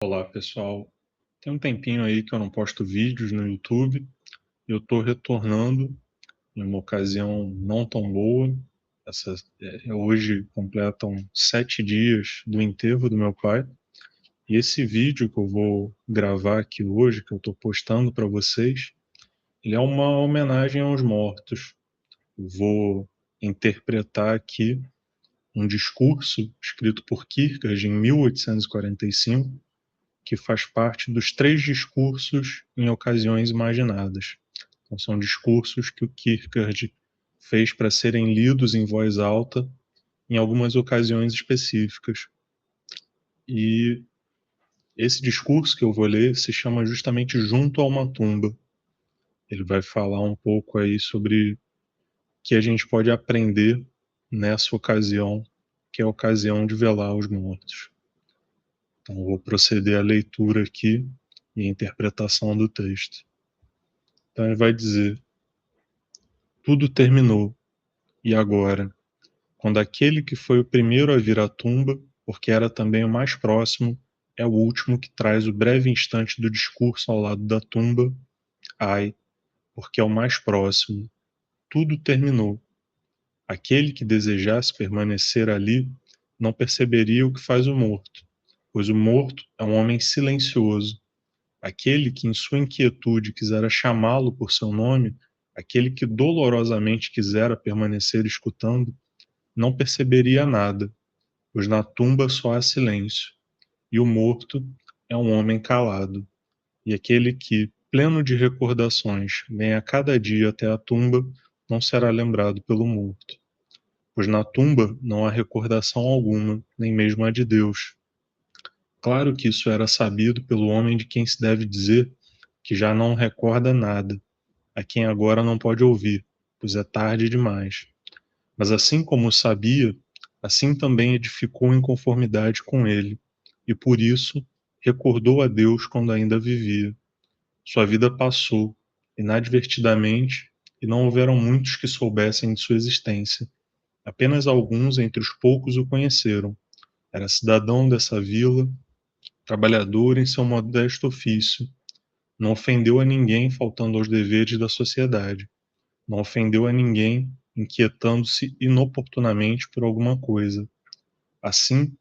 Olá, pessoal. Tem um tempinho aí que eu não posto vídeos no YouTube. Eu estou retornando em uma ocasião não tão boa. Hoje completam 7 dias do enterro do meu pai. E esse vídeo que eu vou gravar aqui hoje, que eu estou postando para vocês, ele é uma homenagem aos mortos. Eu vou interpretar aqui um discurso escrito por Kierkegaard em 1845, que faz parte dos 3 discursos em ocasiões imaginadas. Então, são discursos que o Kierkegaard fez para serem lidos em voz alta em algumas ocasiões específicas. E esse discurso que eu vou ler se chama justamente Junto a uma Tumba. Ele vai falar um pouco aí sobre o que a gente pode aprender nessa ocasião, que é a ocasião de velar os mortos. Então, eu vou proceder à leitura aqui e à interpretação do texto. Então, ele vai dizer: tudo terminou, e agora, quando aquele que foi o primeiro a vir à tumba, porque era também o mais próximo, é o último que traz o breve instante do discurso ao lado da tumba, ai, porque é o mais próximo, tudo terminou. Aquele que desejasse permanecer ali não perceberia o que faz o morto, pois o morto é um homem silencioso. Aquele que em sua inquietude quisera chamá-lo por seu nome, aquele que dolorosamente quisera permanecer escutando, não perceberia nada, pois na tumba só há silêncio, e o morto é um homem calado. E aquele que, pleno de recordações, vem a cada dia até a tumba, não será lembrado pelo morto, pois na tumba não há recordação alguma, nem mesmo a de Deus. Claro que isso era sabido pelo homem de quem se deve dizer que já não recorda nada, a quem agora não pode ouvir, pois é tarde demais. Mas assim como o sabia, assim também edificou em conformidade com ele, e por isso recordou a Deus quando ainda vivia. Sua vida passou, inadvertidamente, e não houveram muitos que soubessem de sua existência. Apenas alguns entre os poucos o conheceram. Era cidadão dessa vila, trabalhador em seu modesto ofício. Não ofendeu a ninguém faltando aos deveres da sociedade. Não ofendeu a ninguém inquietando-se inoportunamente por alguma coisa. Assim,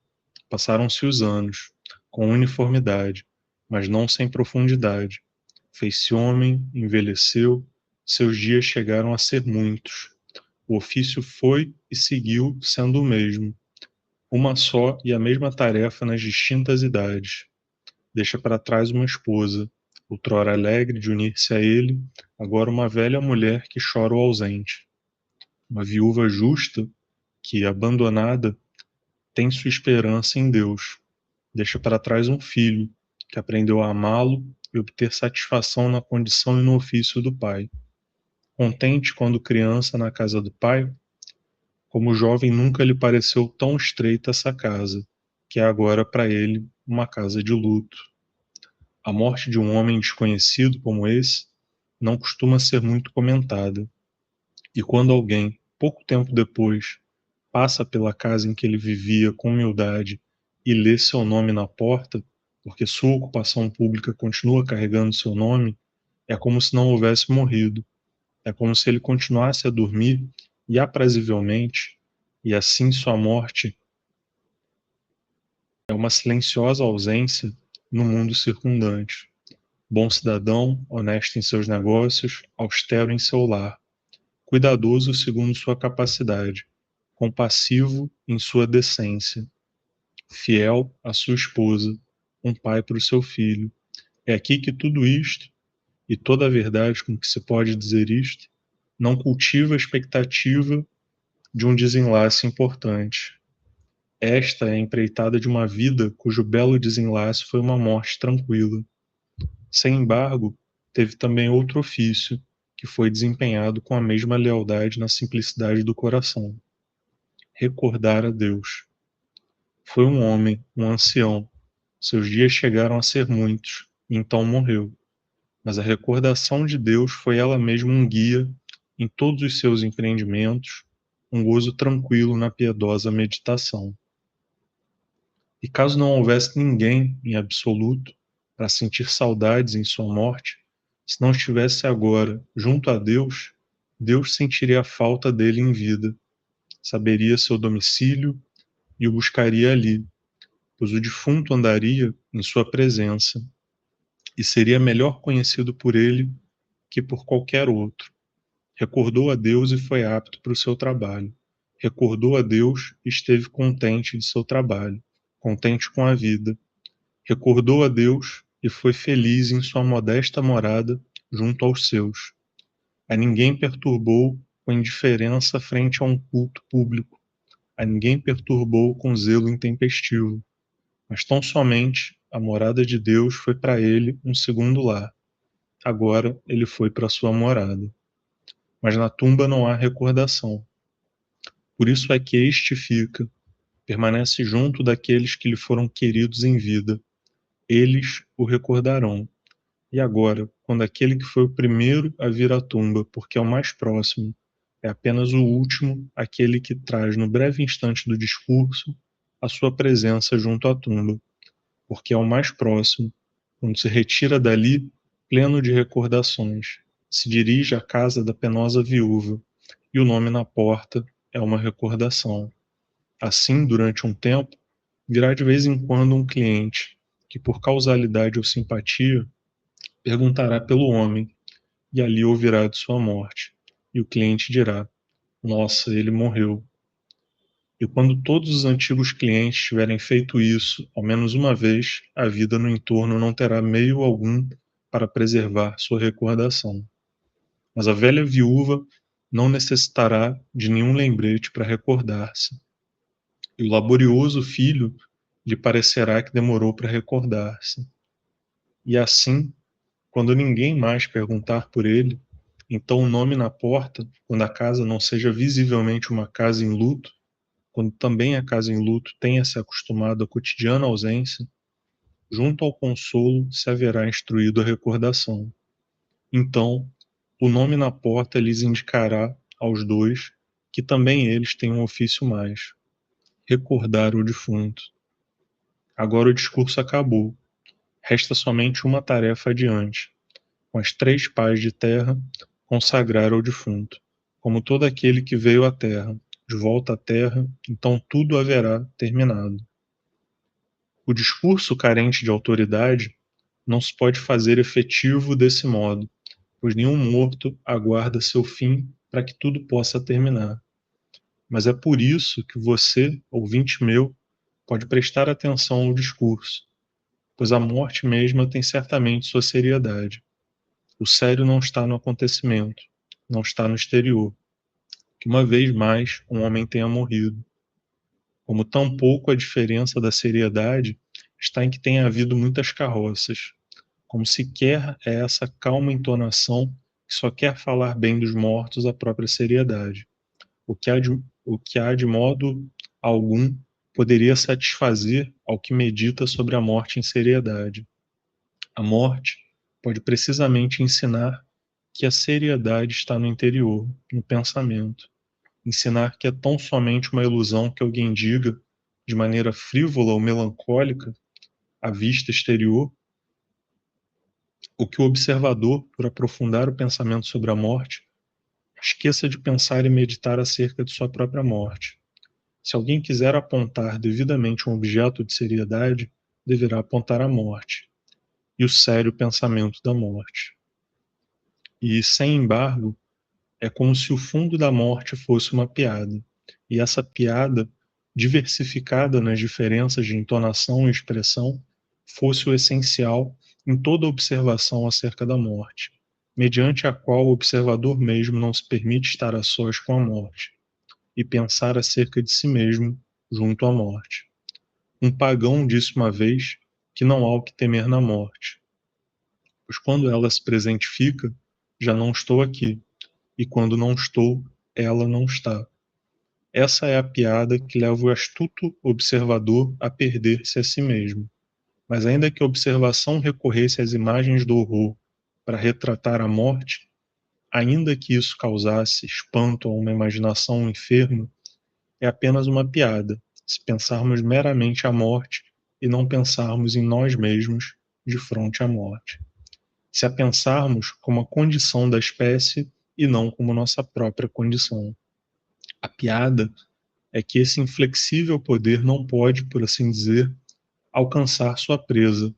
passaram-se os anos, com uniformidade, mas não sem profundidade. Fez-se homem, envelheceu, seus dias chegaram a ser muitos. O ofício foi e seguiu sendo o mesmo, uma só e a mesma tarefa nas distintas idades. Deixa para trás uma esposa, outrora alegre de unir-se a ele, agora uma velha mulher que chora o ausente. Uma viúva justa que, abandonada, tem sua esperança em Deus. Deixa para trás um filho que aprendeu a amá-lo e obter satisfação na condição e no ofício do pai. Contente quando criança na casa do pai, como jovem nunca lhe pareceu tão estreita essa casa, que é agora para ele uma casa de luto. A morte de um homem desconhecido como esse não costuma ser muito comentada, e quando alguém, pouco tempo depois, passa pela casa em que ele vivia com humildade e lê seu nome na porta, porque sua ocupação pública continua carregando seu nome, é como se não houvesse morrido. É como se ele continuasse a dormir e aprazivelmente, e assim sua morte é uma silenciosa ausência no mundo circundante. Bom cidadão, honesto em seus negócios, austero em seu lar, cuidadoso segundo sua capacidade, compassivo em sua decência, fiel à sua esposa, um pai para o seu filho. É aqui que tudo isto, e toda a verdade com que se pode dizer isto, não cultiva a expectativa de um desenlace importante. Esta é a empreitada de uma vida cujo belo desenlace foi uma morte tranquila. Sem embargo, teve também outro ofício, que foi desempenhado com a mesma lealdade na simplicidade do coração: recordar a Deus. Foi um homem, um ancião. Seus dias chegaram a ser muitos, e então morreu. Mas a recordação de Deus foi ela mesma um guia em todos os seus empreendimentos, um gozo tranquilo na piedosa meditação. E caso não houvesse ninguém em absoluto para sentir saudades em sua morte, se não estivesse agora junto a Deus, Deus sentiria a falta dele em vida, saberia seu domicílio e o buscaria ali, pois o defunto andaria em sua presença e seria melhor conhecido por ele que por qualquer outro. Recordou a Deus e foi apto para o seu trabalho. Recordou a Deus e esteve contente de seu trabalho, contente com a vida. Recordou a Deus e foi feliz em sua modesta morada junto aos seus. A ninguém perturbou com indiferença frente a um culto público. A ninguém perturbou com zelo intempestivo. Mas tão somente a morada de Deus foi para ele um segundo lar. Agora ele foi para sua morada. Mas na tumba não há recordação. Por isso é que este fica, permanece junto daqueles que lhe foram queridos em vida. Eles o recordarão. E agora, quando aquele que foi o primeiro a vir à tumba, porque é o mais próximo, é apenas o último, aquele que traz no breve instante do discurso a sua presença junto à tumba, porque é o mais próximo, quando se retira dali, pleno de recordações, se dirige à casa da penosa viúva, e o nome na porta é uma recordação. Assim, durante um tempo, virá de vez em quando um cliente, que por causalidade ou simpatia, perguntará pelo homem, e ali ouvirá de sua morte. E o cliente dirá: Nossa, ele morreu. E quando todos os antigos clientes tiverem feito isso, ao menos uma vez, a vida no entorno não terá meio algum para preservar sua recordação. Mas a velha viúva não necessitará de nenhum lembrete para recordar-se. E o laborioso filho lhe parecerá que demorou para recordar-se. E assim, quando ninguém mais perguntar por ele, então o nome na porta, quando a casa não seja visivelmente uma casa em luto, quando também a casa em luto tenha se acostumado à cotidiana ausência, junto ao consolo se haverá instruído a recordação. Então, o nome na porta lhes indicará aos dois que também eles têm um ofício mais: recordar o defunto. Agora o discurso acabou. Resta somente uma tarefa adiante: com as 3 pás de terra, consagrar ao defunto, como todo aquele que veio à terra, de volta à terra, então tudo haverá terminado. O discurso carente de autoridade não se pode fazer efetivo desse modo, pois nenhum morto aguarda seu fim para que tudo possa terminar. Mas é por isso que você, ouvinte meu, pode prestar atenção ao discurso, pois a morte mesma tem certamente sua seriedade. O sério não está no acontecimento, não está no exterior, que uma vez mais um homem tenha morrido. Como tampouco a diferença da seriedade está em que tenha havido muitas carroças, como sequer é essa calma entonação que só quer falar bem dos mortos a própria seriedade, o que há de modo algum poderia satisfazer ao que medita sobre a morte em seriedade. A morte pode precisamente ensinar que a seriedade está no interior, no pensamento. Ensinar que é tão somente uma ilusão que alguém diga, de maneira frívola ou melancólica, à vista exterior, o que o observador, por aprofundar o pensamento sobre a morte, esqueça de pensar e meditar acerca de sua própria morte. Se alguém quiser apontar devidamente um objeto de seriedade, deverá apontar a morte e o sério pensamento da morte. E, sem embargo, é como se o fundo da morte fosse uma piada, e essa piada, diversificada nas diferenças de entonação e expressão, fosse o essencial em toda observação acerca da morte, mediante a qual o observador mesmo não se permite estar a sós com a morte, e pensar acerca de si mesmo junto à morte. Um pagão disse uma vez que não há o que temer na morte, pois quando ela se presentifica, já não estou aqui, e quando não estou, ela não está. Essa é a piada que leva o astuto observador a perder-se a si mesmo. Mas ainda que a observação recorresse às imagens do horror para retratar a morte, ainda que isso causasse espanto a uma imaginação enferma, é apenas uma piada, se pensarmos meramente a morte e não pensarmos em nós mesmos de fronte à morte. Se a pensarmos como a condição da espécie e não como nossa própria condição. A piada é que esse inflexível poder não pode, por assim dizer, alcançar sua presa.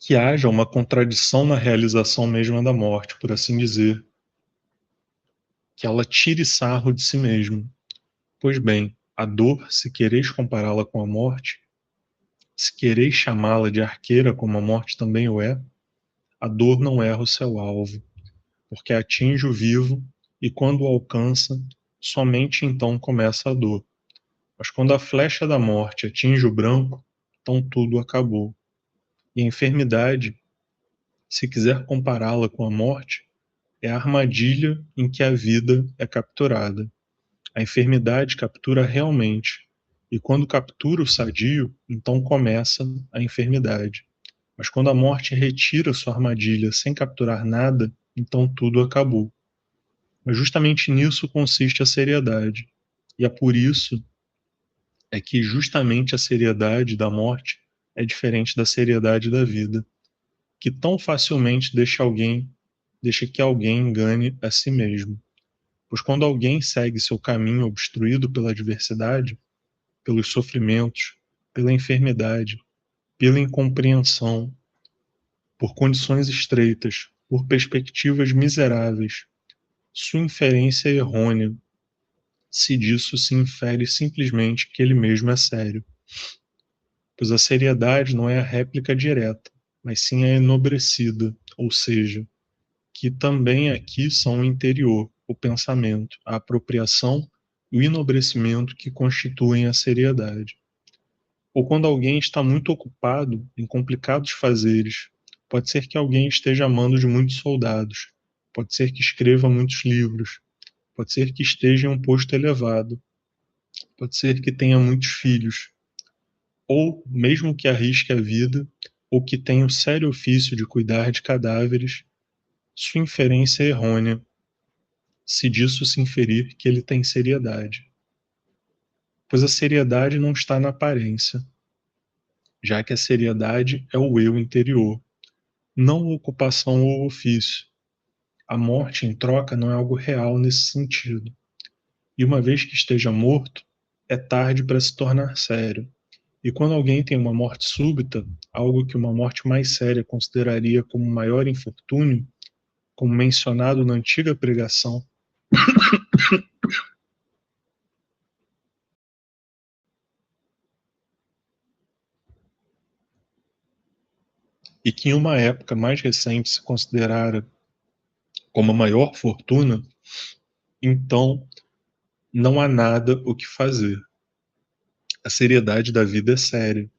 Que haja uma contradição na realização mesma da morte, por assim dizer, que ela tire sarro de si mesma. Pois bem, a dor, se quereis compará-la com a morte, se quereis chamá-la de arqueira como a morte também o é, a dor não erra o seu alvo, porque atinge o vivo e quando o alcança, somente então começa a dor. Mas quando a flecha da morte atinge o branco, então tudo acabou. E a enfermidade, se quiser compará-la com a morte, é a armadilha em que a vida é capturada. A enfermidade captura realmente, e quando captura o sadio, então começa a enfermidade. Mas quando a morte retira sua armadilha sem capturar nada, então tudo acabou. Mas justamente nisso consiste a seriedade. E é por isso é que justamente a seriedade da morte é diferente da seriedade da vida, que tão facilmente deixa que alguém engane a si mesmo. Pois quando alguém segue seu caminho obstruído pela adversidade, pelos sofrimentos, pela enfermidade, pela incompreensão, por condições estreitas, por perspectivas miseráveis, sua inferência é errônea, se disso se infere simplesmente que ele mesmo é sério. Pois a seriedade não é a réplica direta, mas sim a enobrecida, ou seja, que também aqui são o interior, o pensamento, a apropriação e o enobrecimento que constituem a seriedade. Ou quando alguém está muito ocupado em complicados fazeres, pode ser que alguém esteja amando de muitos soldados, pode ser que escreva muitos livros, pode ser que esteja em um posto elevado, pode ser que tenha muitos filhos, ou mesmo que arrisque a vida, ou que tenha o sério ofício de cuidar de cadáveres, sua inferência é errônea, se disso se inferir que ele tem seriedade. Pois a seriedade não está na aparência, já que a seriedade é o eu interior, não ocupação ou ofício. A morte em troca não é algo real nesse sentido. E uma vez que esteja morto, é tarde para se tornar sério. E quando alguém tem uma morte súbita, algo que uma morte mais séria consideraria como maior infortúnio, como mencionado na antiga pregação, e que em uma época mais recente se considerara como a maior fortuna, então não há nada o que fazer. A seriedade da vida é séria,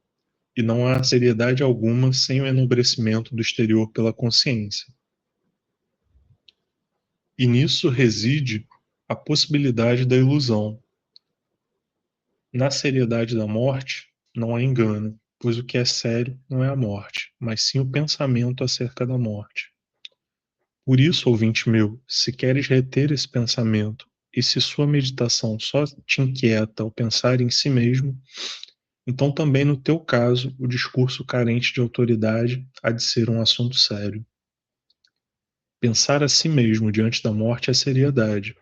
e não há seriedade alguma sem o enobrecimento do exterior pela consciência. E nisso reside a possibilidade da ilusão. Na seriedade da morte, não há engano, pois o que é sério não é a morte, mas sim o pensamento acerca da morte. Por isso, ouvinte meu, se queres reter esse pensamento, e se sua meditação só te inquieta ao pensar em si mesmo, então também no teu caso o discurso carente de autoridade há de ser um assunto sério. Pensar a si mesmo diante da morte é seriedade.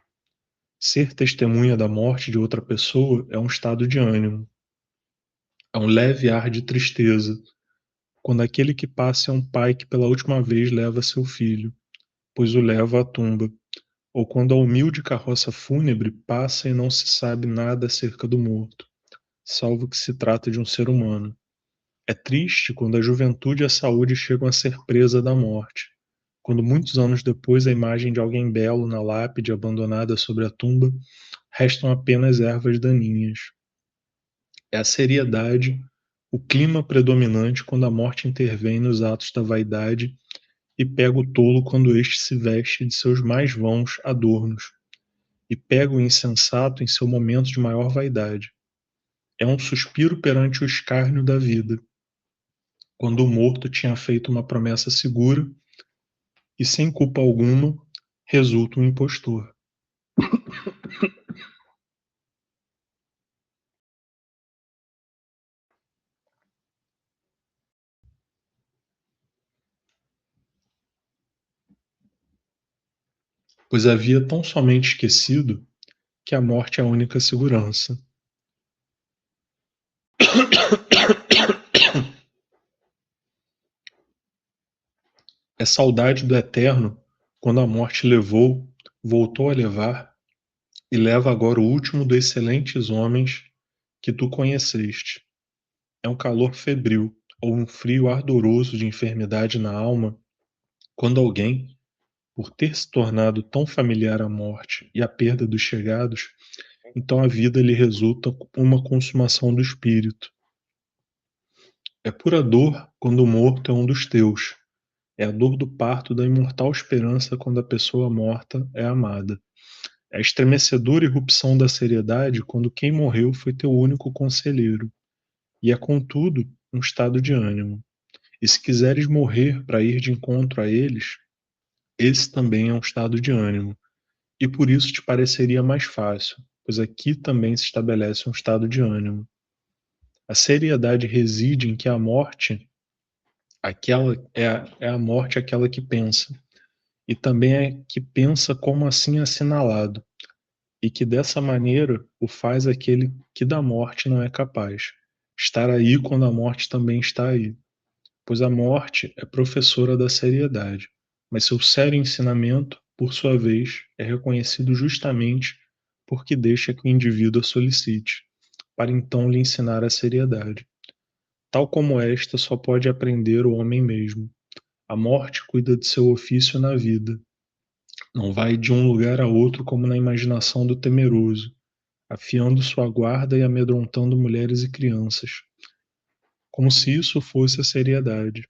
Ser testemunha da morte de outra pessoa é um estado de ânimo. É um leve ar de tristeza, quando aquele que passa é um pai que pela última vez leva seu filho, pois o leva à tumba, ou quando a humilde carroça fúnebre passa e não se sabe nada acerca do morto, salvo que se trata de um ser humano. É triste quando a juventude e a saúde chegam a ser presa da morte, quando muitos anos depois a imagem de alguém belo na lápide abandonada sobre a tumba restam apenas ervas daninhas. É a seriedade, o clima predominante quando a morte intervém nos atos da vaidade e pega o tolo quando este se veste de seus mais vãos adornos, e pega o insensato em seu momento de maior vaidade. É um suspiro perante o escárnio da vida, quando o morto tinha feito uma promessa segura e sem culpa alguma resulta um impostor. Pois havia tão somente esquecido que a morte é a única segurança. É saudade do eterno quando a morte levou, voltou a levar e leva agora o último dos excelentes homens que tu conheceste. É um calor febril ou um frio ardoroso de enfermidade na alma quando alguém, por ter se tornado tão familiar à morte e à perda dos chegados, então a vida lhe resulta uma consumação do espírito. É pura dor quando o morto é um dos teus. É a dor do parto da imortal esperança quando a pessoa morta é amada. É a estremecedora irrupção da seriedade quando quem morreu foi teu único conselheiro. E é, contudo, um estado de ânimo. E se quiseres morrer para ir de encontro a eles, esse também é um estado de ânimo. E por isso te pareceria mais fácil, pois aqui também se estabelece um estado de ânimo. A seriedade reside em que a morte, é a morte aquela que pensa, e também é que pensa como assim assinalado, e que dessa maneira o faz aquele que da morte não é capaz, estar aí quando a morte também está aí, pois a morte é professora da seriedade, mas seu sério ensinamento, por sua vez, é reconhecido justamente porque deixa que o indivíduo a solicite, para então lhe ensinar a seriedade. Tal como esta só pode aprender o homem mesmo. A morte cuida de seu ofício na vida. Não vai de um lugar a outro como na imaginação do temeroso, afiando sua guarda e amedrontando mulheres e crianças, como se isso fosse a seriedade.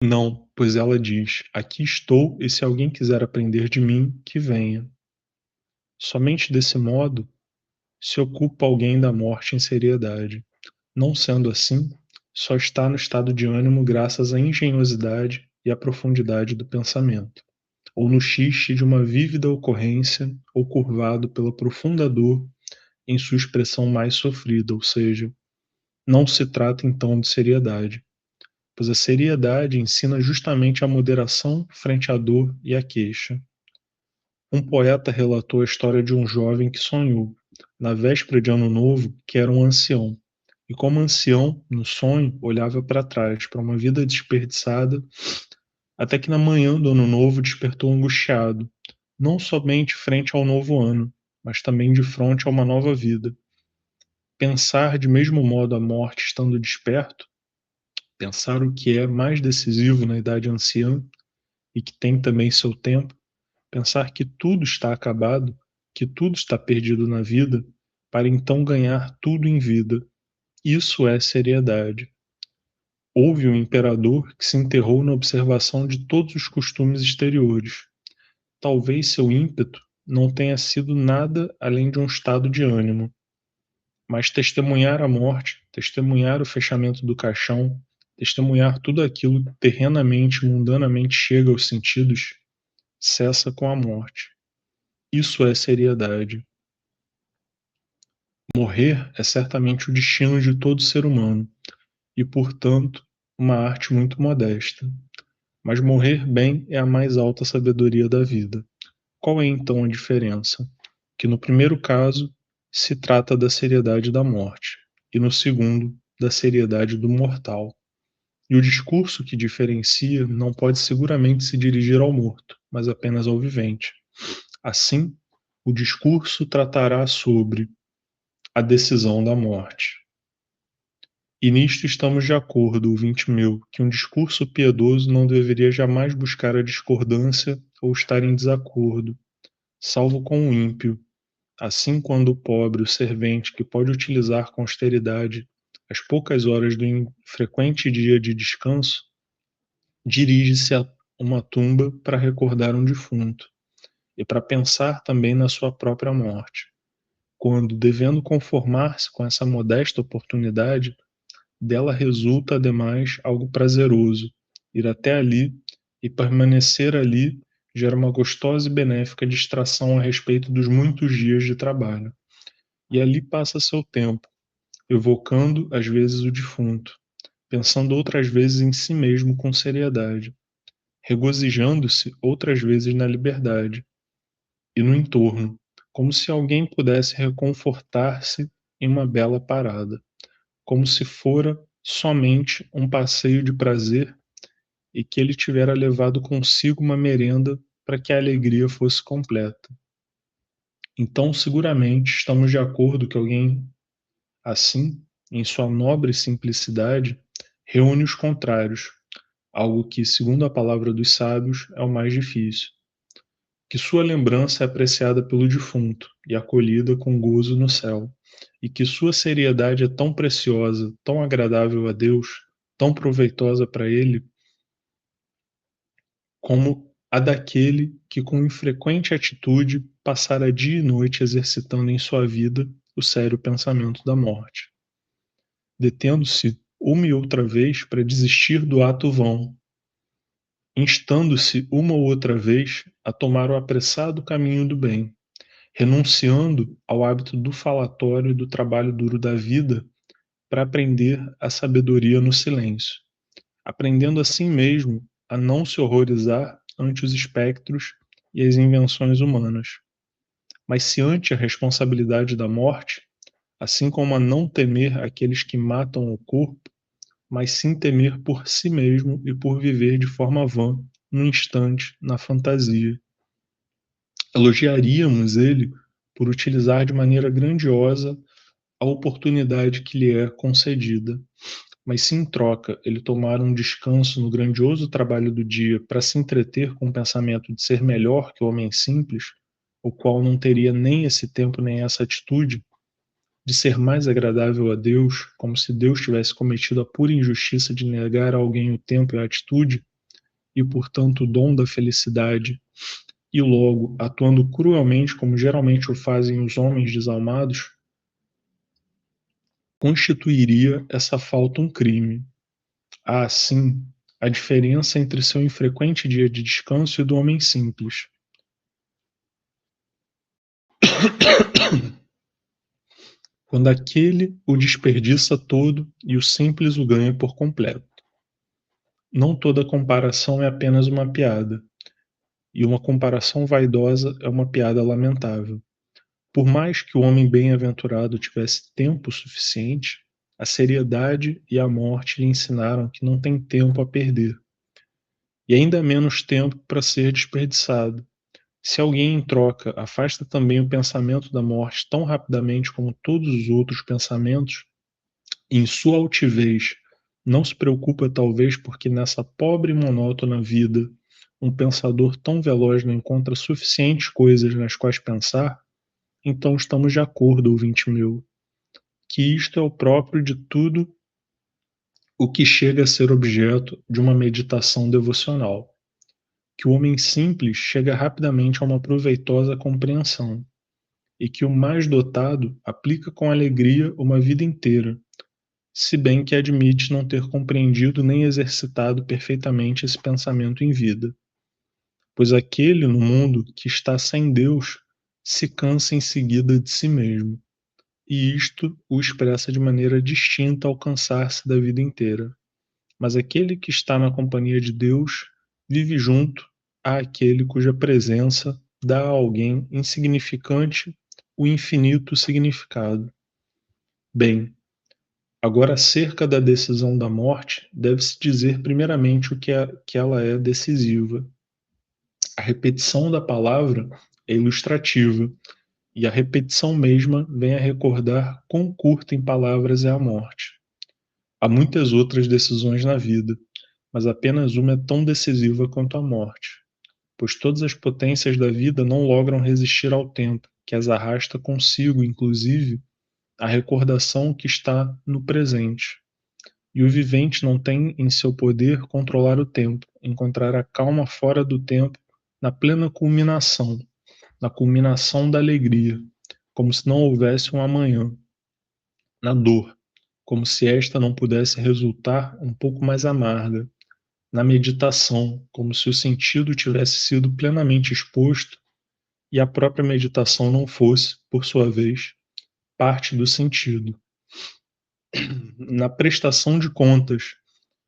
Não, pois ela diz: aqui estou, e se alguém quiser aprender de mim, que venha. Somente desse modo se ocupa alguém da morte em seriedade. Não sendo assim, só está no estado de ânimo graças à engenhosidade e à profundidade do pensamento, ou no xiste de uma vívida ocorrência, ou curvado pela profunda dor em sua expressão mais sofrida, ou seja, não se trata então de seriedade, pois a seriedade ensina justamente a moderação frente à dor e à queixa. Um poeta relatou a história de um jovem que sonhou, na véspera de Ano Novo, que era um ancião, e como ancião, no sonho, olhava para trás, para uma vida desperdiçada, até que na manhã do Ano Novo despertou angustiado, não somente frente ao novo ano, mas também de frente a uma nova vida. Pensar de mesmo modo a morte estando desperto, pensar o que é mais decisivo na idade anciã e que tem também seu tempo, pensar que tudo está acabado, que tudo está perdido na vida, para então ganhar tudo em vida. Isso é seriedade. Houve um imperador que se enterrou na observação de todos os costumes exteriores. Talvez seu ímpeto não tenha sido nada além de um estado de ânimo. Mas testemunhar a morte, testemunhar o fechamento do caixão, testemunhar tudo aquilo que terrenamente, mundanamente chega aos sentidos, cessa com a morte. Isso é seriedade. Morrer é certamente o destino de todo ser humano e, portanto, uma arte muito modesta. Mas morrer bem é a mais alta sabedoria da vida. Qual é então a diferença? Que no primeiro caso se trata da seriedade da morte e no segundo da seriedade do mortal. E o discurso que diferencia não pode seguramente se dirigir ao morto, mas apenas ao vivente. Assim, o discurso tratará sobre a decisão da morte. E nisto estamos de acordo, ouvinte meu, que um discurso piedoso não deveria jamais buscar a discordância ou estar em desacordo, salvo com o ímpio. Assim, quando o pobre, o servente, que pode utilizar com austeridade as poucas horas do infrequente dia de descanso, dirige-se a uma tumba para recordar um defunto e para pensar também na sua própria morte, quando, devendo conformar-se com essa modesta oportunidade, dela resulta, ademais, algo prazeroso, ir até ali e permanecer ali gera uma gostosa e benéfica distração a respeito dos muitos dias de trabalho. E ali passa seu tempo, evocando às vezes o defunto, pensando outras vezes em si mesmo com seriedade, regozijando-se outras vezes na liberdade e no entorno, como se alguém pudesse reconfortar-se em uma bela parada, como se fora somente um passeio de prazer e que ele tivera levado consigo uma merenda para que a alegria fosse completa. Então, seguramente, estamos de acordo que alguém assim, em sua nobre simplicidade, reúne os contrários, algo que, segundo a palavra dos sábios, é o mais difícil. Que sua lembrança é apreciada pelo defunto e acolhida com gozo no céu, e que sua seriedade é tão preciosa, tão agradável a Deus, tão proveitosa para ele, como a daquele que com infrequente atitude passara dia e noite exercitando em sua vida o sério pensamento da morte, detendo-se uma e outra vez para desistir do ato vão, instando-se uma ou outra vez a tomar o apressado caminho do bem, renunciando ao hábito do falatório e do trabalho duro da vida para aprender a sabedoria no silêncio, aprendendo assim mesmo a não se horrorizar ante os espectros e as invenções humanas, mas se ante a responsabilidade da morte, assim como a não temer aqueles que matam o corpo, mas sim temer por si mesmo e por viver de forma vã, no instante, na fantasia. Elogiaríamos ele por utilizar de maneira grandiosa a oportunidade que lhe é concedida, mas se em troca ele tomar um descanso no grandioso trabalho do dia para se entreter com o pensamento de ser melhor que o homem simples, o qual não teria nem esse tempo nem essa atitude, de ser mais agradável a Deus, como se Deus tivesse cometido a pura injustiça de negar a alguém o tempo e a atitude, e portanto o dom da felicidade, e logo, atuando cruelmente como geralmente o fazem os homens desalmados, constituiria essa falta um crime. Há, assim, a diferença entre seu infrequente dia de descanso e do homem simples. Quando aquele o desperdiça todo e o simples o ganha por completo. Não toda comparação é apenas uma piada, e uma comparação vaidosa é uma piada lamentável. Por mais que o homem bem-aventurado tivesse tempo suficiente, a seriedade e a morte lhe ensinaram que não tem tempo a perder, e ainda menos tempo para ser desperdiçado. Se alguém em troca afasta também o pensamento da morte tão rapidamente como todos os outros pensamentos, e em sua altivez não se preocupa talvez porque nessa pobre e monótona vida um pensador tão veloz não encontra suficientes coisas nas quais pensar, então estamos de acordo, ouvinte meu, que isto é o próprio de tudo o que chega a ser objeto de uma meditação devocional, que o homem simples chega rapidamente a uma proveitosa compreensão, e que o mais dotado aplica com alegria uma vida inteira, se bem que admite não ter compreendido nem exercitado perfeitamente esse pensamento em vida. Pois aquele no mundo que está sem Deus se cansa em seguida de si mesmo, e isto o expressa de maneira distinta ao cansar-se da vida inteira. Mas aquele que está na companhia de Deus vive junto àquele cuja presença dá a alguém insignificante o infinito significado. Bem, agora acerca da decisão da morte, deve-se dizer primeiramente que ela é decisiva. A repetição da palavra é ilustrativa, e a repetição mesma vem a recordar quão curta em palavras é a morte. Há muitas outras decisões na vida, mas apenas uma é tão decisiva quanto a morte, pois todas as potências da vida não logram resistir ao tempo, que as arrasta consigo, inclusive, a recordação que está no presente. E o vivente não tem em seu poder controlar o tempo, encontrar a calma fora do tempo, na plena culminação, na culminação da alegria, como se não houvesse um amanhã, na dor, como se esta não pudesse resultar um pouco mais amarga, na meditação, como se o sentido tivesse sido plenamente exposto e a própria meditação não fosse, por sua vez, parte do sentido. Na prestação de contas,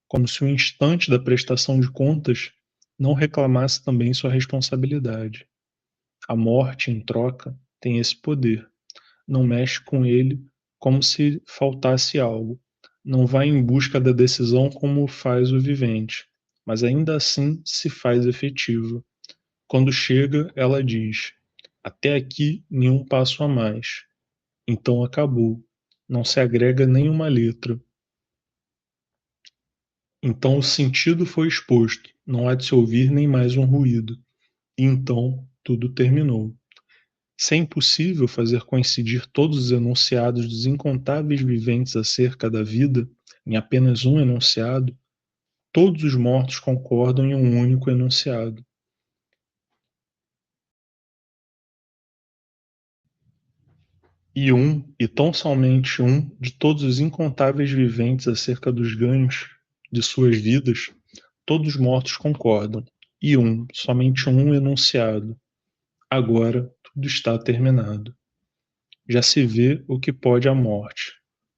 como se o instante da prestação de contas não reclamasse também sua responsabilidade. A morte, em troca, tem esse poder. Não mexe com ele como se faltasse algo. Não vai em busca da decisão como faz o vivente, mas ainda assim se faz efetiva. Quando chega, ela diz: até aqui nenhum passo a mais. Então acabou. Não se agrega nenhuma letra. Então o sentido foi exposto. Não há de se ouvir nem mais um ruído. E então tudo terminou. Se é impossível fazer coincidir todos os enunciados dos incontáveis viventes acerca da vida em apenas um enunciado, todos os mortos concordam em um único enunciado. E tão somente um, de todos os incontáveis viventes acerca dos ganhos de suas vidas, todos os mortos concordam. Somente um enunciado. Agora tudo está terminado. Já se vê o que pode a morte.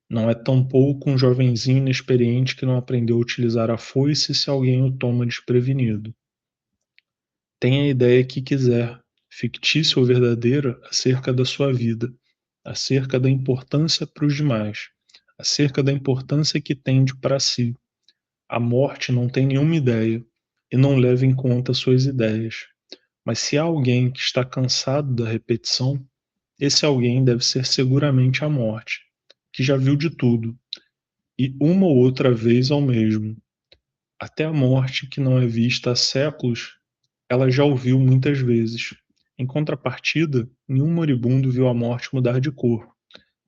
Não é tampouco um jovenzinho inexperiente que não aprendeu a utilizar a foice se alguém o toma desprevenido. Tenha a ideia que quiser, fictícia ou verdadeira, acerca da sua vida, acerca da importância para os demais, acerca da importância que tem para si. A morte não tem nenhuma ideia e não leva em conta suas ideias. Mas se há alguém que está cansado da repetição, esse alguém deve ser seguramente a morte, que já viu de tudo, e uma ou outra vez ao mesmo. Até a morte, que não é vista há séculos, ela já ouviu muitas vezes. Em contrapartida, nenhum moribundo viu a morte mudar de cor,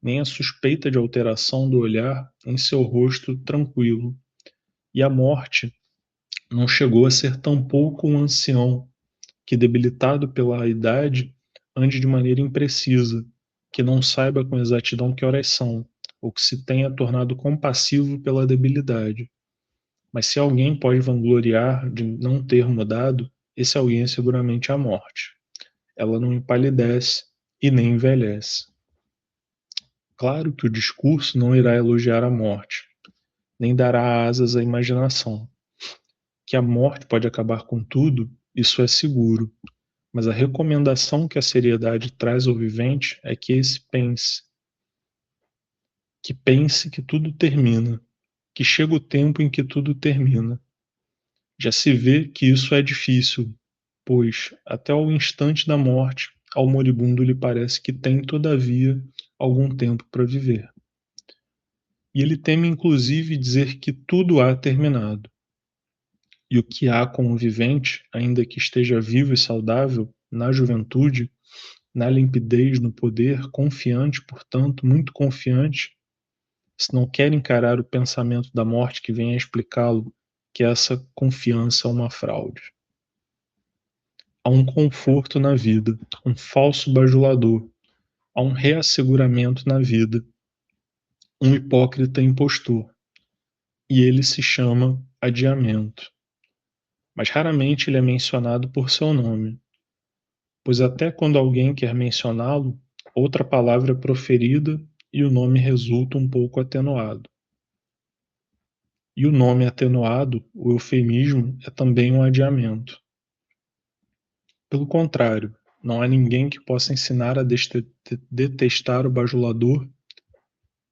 nem a suspeita de alteração do olhar em seu rosto tranquilo. E a morte não chegou a ser tampouco um ancião que, debilitado pela idade, ande de maneira imprecisa, que não saiba com exatidão que horas são, ou que se tenha tornado compassivo pela debilidade. Mas se alguém pode vangloriar de não ter mudado, esse alguém é seguramente a morte. Ela não empalidece e nem envelhece. Claro que o discurso não irá elogiar a morte, nem dará asas à imaginação. Que a morte pode acabar com tudo, isso é seguro. Mas a recomendação que a seriedade traz ao vivente é que esse pense que tudo termina, que chega o tempo em que tudo termina. Já se vê que isso é difícil, pois, até o instante da morte, ao moribundo lhe parece que tem, todavia, algum tempo para viver. E ele teme inclusive dizer que tudo há terminado. E o que há com o vivente, ainda que esteja vivo e saudável, na juventude, na limpidez, no poder, confiante, portanto, muito confiante, se não quer encarar o pensamento da morte que vem a explicá-lo, que essa confiança é uma fraude. Há um conforto na vida, um falso bajulador, há um reasseguramento na vida, um hipócrita impostor, e ele se chama adiamento. Mas raramente ele é mencionado por seu nome, pois até quando alguém quer mencioná-lo, outra palavra é proferida e o nome resulta um pouco atenuado. E o nome atenuado, o eufemismo, é também um adiamento. Pelo contrário, não há ninguém que possa ensinar a detestar o bajulador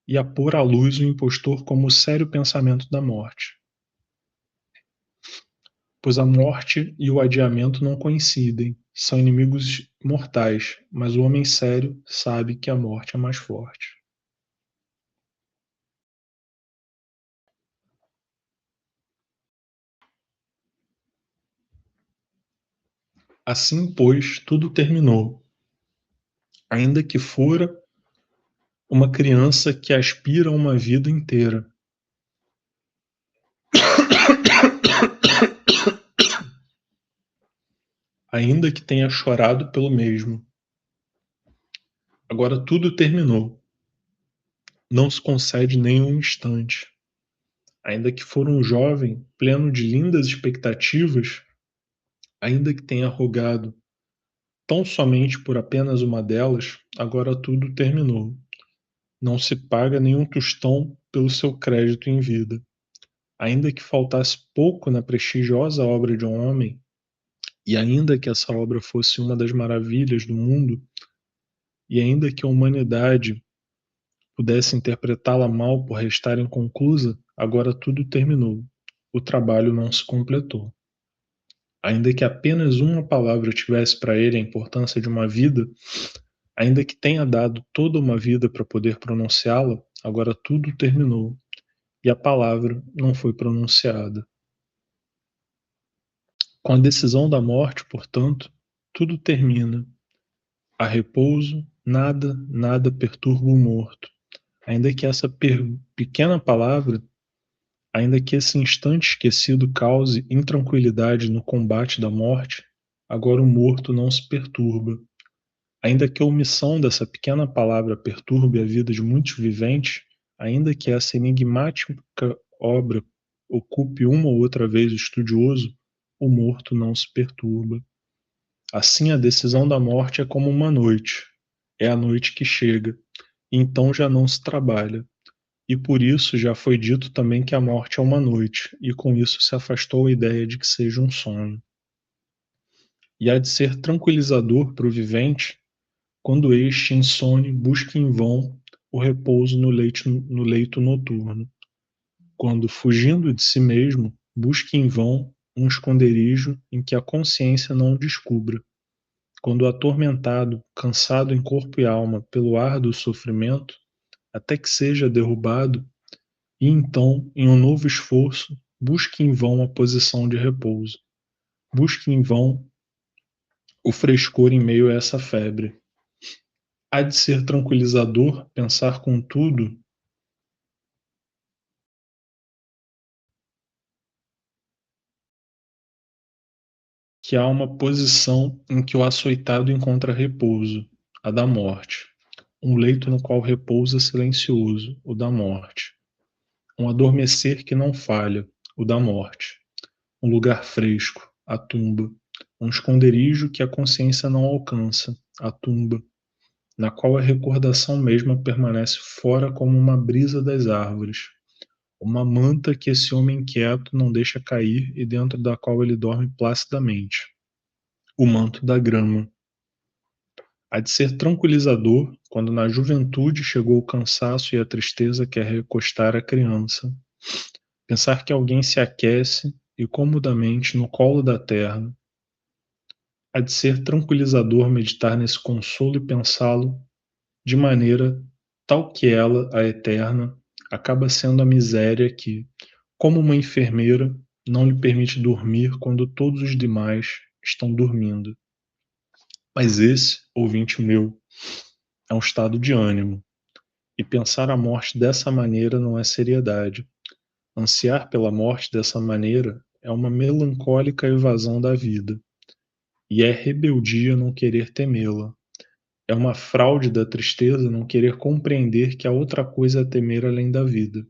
e a pôr à luz o impostor como o sério pensamento da morte. Pois a morte e o adiamento não coincidem, são inimigos mortais, mas o homem sério sabe que a morte é mais forte. Assim, pois, tudo terminou, ainda que fora uma criança que aspira a uma vida inteira. Ainda que tenha chorado pelo mesmo. Agora tudo terminou. Não se concede nem um instante. ainda que for um jovem pleno de lindas expectativas, ainda que tenha rogado tão somente por apenas uma delas, agora tudo terminou. Não se paga nenhum tostão pelo seu crédito em vida. Ainda que faltasse pouco na prestigiosa obra de um homem, e ainda que essa obra fosse uma das maravilhas do mundo, e ainda que a humanidade pudesse interpretá-la mal por restar inconclusa, agora tudo terminou. O trabalho não se completou. Ainda que apenas uma palavra tivesse para ele a importância de uma vida, ainda que tenha dado toda uma vida para poder pronunciá-la, agora tudo terminou e a palavra não foi pronunciada. Com a decisão da morte, portanto, tudo termina. Há repouso, nada perturba o morto. Ainda que essa pequena palavra, ainda que esse instante esquecido cause intranquilidade no combate da morte, agora o morto não se perturba. Ainda que a omissão dessa pequena palavra perturbe a vida de muitos viventes, ainda que essa enigmática obra ocupe uma ou outra vez o estudioso, o morto não se perturba. Assim, a decisão da morte é como uma noite. É a noite que chega, e então já não se trabalha. E por isso já foi dito também que a morte é uma noite, e com isso se afastou a ideia de que seja um sonho. E há de ser tranquilizador para o vivente quando este insone busca em vão o repouso no leito noturno, quando, fugindo de si mesmo, busca em vão um esconderijo em que a consciência não o descubra, quando atormentado, cansado em corpo e alma pelo árduo sofrimento, até que seja derrubado, e então, em um novo esforço, busque em vão a posição de repouso, busque em vão o frescor em meio a essa febre. Há de ser tranquilizador pensar, contudo, que há uma posição em que o açoitado encontra repouso, a da morte. Um leito no qual repousa silencioso, o da morte. Um adormecer que não falha, o da morte. Um lugar fresco, a tumba. Um esconderijo que a consciência não alcança, a tumba, na qual a recordação mesma permanece fora como uma brisa das árvores. Uma manta que esse homem inquieto não deixa cair e dentro da qual ele dorme placidamente. O manto da grama. Há de ser tranquilizador quando na juventude chegou o cansaço e a tristeza quer recostar a criança. Pensar que alguém se aquece e comodamente no colo da terra. Há de ser tranquilizador meditar nesse consolo e pensá-lo de maneira tal que ela, a eterna, acaba sendo a miséria que, como uma enfermeira, não lhe permite dormir quando todos os demais estão dormindo. Mas esse, ouvinte meu, é um estado de ânimo, e pensar a morte dessa maneira não é seriedade. Ansiar pela morte dessa maneira é uma melancólica evasão da vida, e é rebeldia não querer temê-la. É uma fraude da tristeza não querer compreender que há outra coisa a temer além da vida,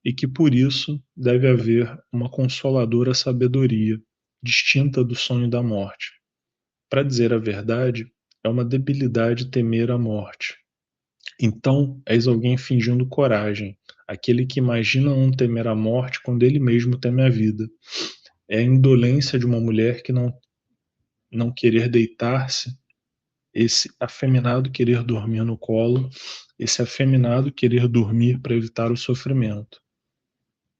e que por isso deve haver uma consoladora sabedoria, distinta do sonho da morte. Para dizer a verdade, é uma debilidade temer a morte. Então, és alguém fingindo coragem, aquele que imagina não temer a morte quando ele mesmo teme a vida. É a indolência de uma mulher que não querer deitar-se, esse afeminado querer dormir no colo, esse afeminado querer dormir para evitar o sofrimento.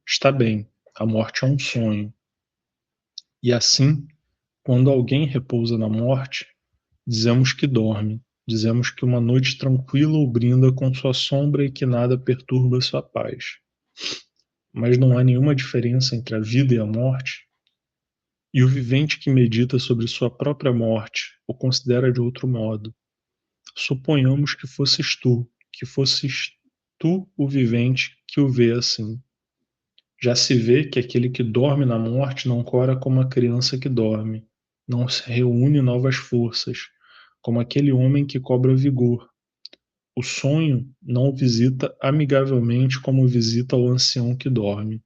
Está bem, a morte é um sonho. E assim, quando alguém repousa na morte, dizemos que dorme, dizemos que uma noite tranquila o brinda com sua sombra e que nada perturba sua paz. Mas não há nenhuma diferença entre a vida e a morte, e o vivente que medita sobre sua própria morte o considera de outro modo. Suponhamos que fosses tu o vivente que o vê assim. Já se vê que aquele que dorme na morte não cora como a criança que dorme, não se reúne novas forças, como aquele homem que cobra vigor. O sonho não o visita amigavelmente como visita o ancião que dorme.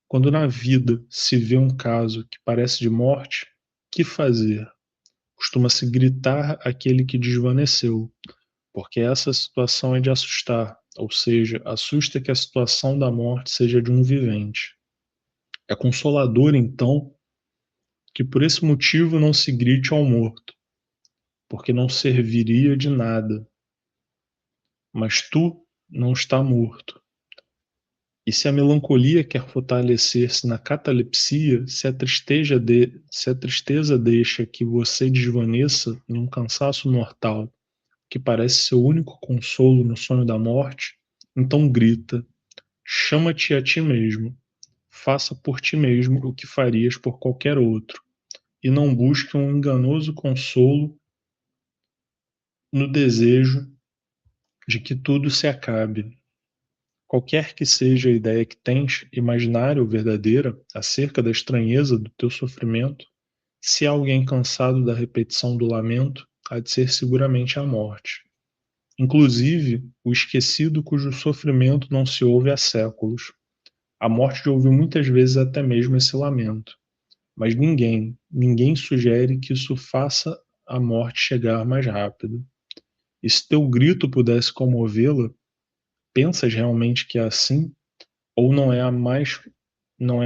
Quando na vida se vê um caso que parece de morte, que fazer? Costuma-se gritar aquele que desvaneceu, porque essa situação é de assustar, ou seja, assusta que a situação da morte seja de um vivente. É consolador, então, que por esse motivo não se grite ao morto, porque não serviria de nada. Mas tu não está morto. E se a melancolia quer fortalecer-se na catalepsia, se a tristeza deixa que você desvaneça em um cansaço mortal, que parece seu único consolo no sonho da morte, então grita, chama-te a ti mesmo, faça por ti mesmo o que farias por qualquer outro, e não busque um enganoso consolo no desejo de que tudo se acabe. Qualquer que seja a ideia que tens, imaginária ou verdadeira, acerca da estranheza do teu sofrimento, se há alguém cansado da repetição do lamento, há de ser seguramente a morte. Inclusive, o esquecido cujo sofrimento não se ouve há séculos. A morte já ouviu muitas vezes até mesmo esse lamento. Mas ninguém sugere que isso faça a morte chegar mais rápido. E se teu grito pudesse comovê-la, pensas realmente que é assim? Ou não é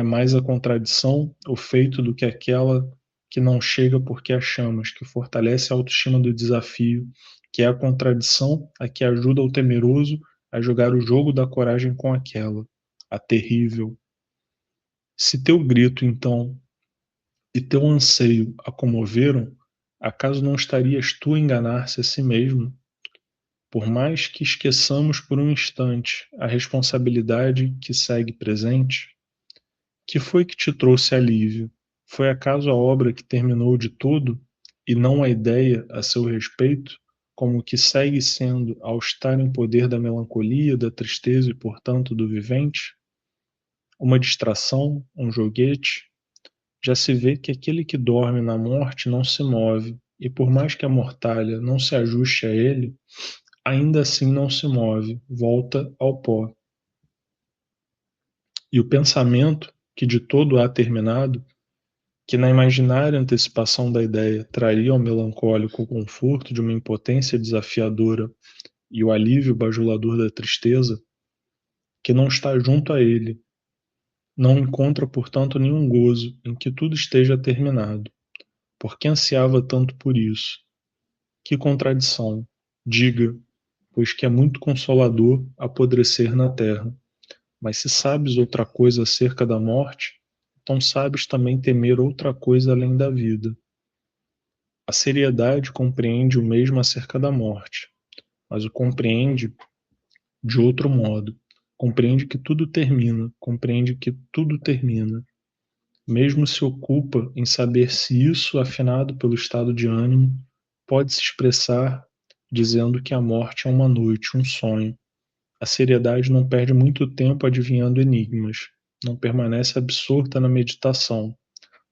mais a contradição, o feito do que aquela que não chega porque a chamas, que fortalece a autoestima do desafio, que é a contradição a que ajuda o temeroso a jogar o jogo da coragem com aquela, a terrível. Se teu grito, então, e teu anseio a comoveram, acaso não estarias tu a enganar-se a si mesmo? Por mais que esqueçamos por um instante a responsabilidade que segue presente, que foi que te trouxe alívio? Foi acaso a obra que terminou de todo, e não a ideia a seu respeito, como o que segue sendo ao estar em poder da melancolia, da tristeza e, portanto, do vivente? Uma distração, um joguete? Já se vê que aquele que dorme na morte não se move, e por mais que a mortalha não se ajuste a ele, ainda assim não se move, volta ao pó. E o pensamento, que de todo há terminado, que na imaginária antecipação da ideia traria ao melancólico o conforto de uma impotência desafiadora e o alívio bajulador da tristeza, que não está junto a ele, não encontra, portanto, nenhum gozo em que tudo esteja terminado. Por que ansiava tanto por isso? Que contradição! Diga, pois que é muito consolador apodrecer na terra. Mas se sabes outra coisa acerca da morte, então sabes também temer outra coisa além da vida. A seriedade compreende o mesmo acerca da morte, mas o compreende de outro modo. Compreende que tudo termina, compreende que tudo termina. Mesmo se ocupa em saber se isso, afinado pelo estado de ânimo, pode se expressar dizendo que a morte é uma noite, um sonho. A seriedade não perde muito tempo adivinhando enigmas, não permanece absorta na meditação,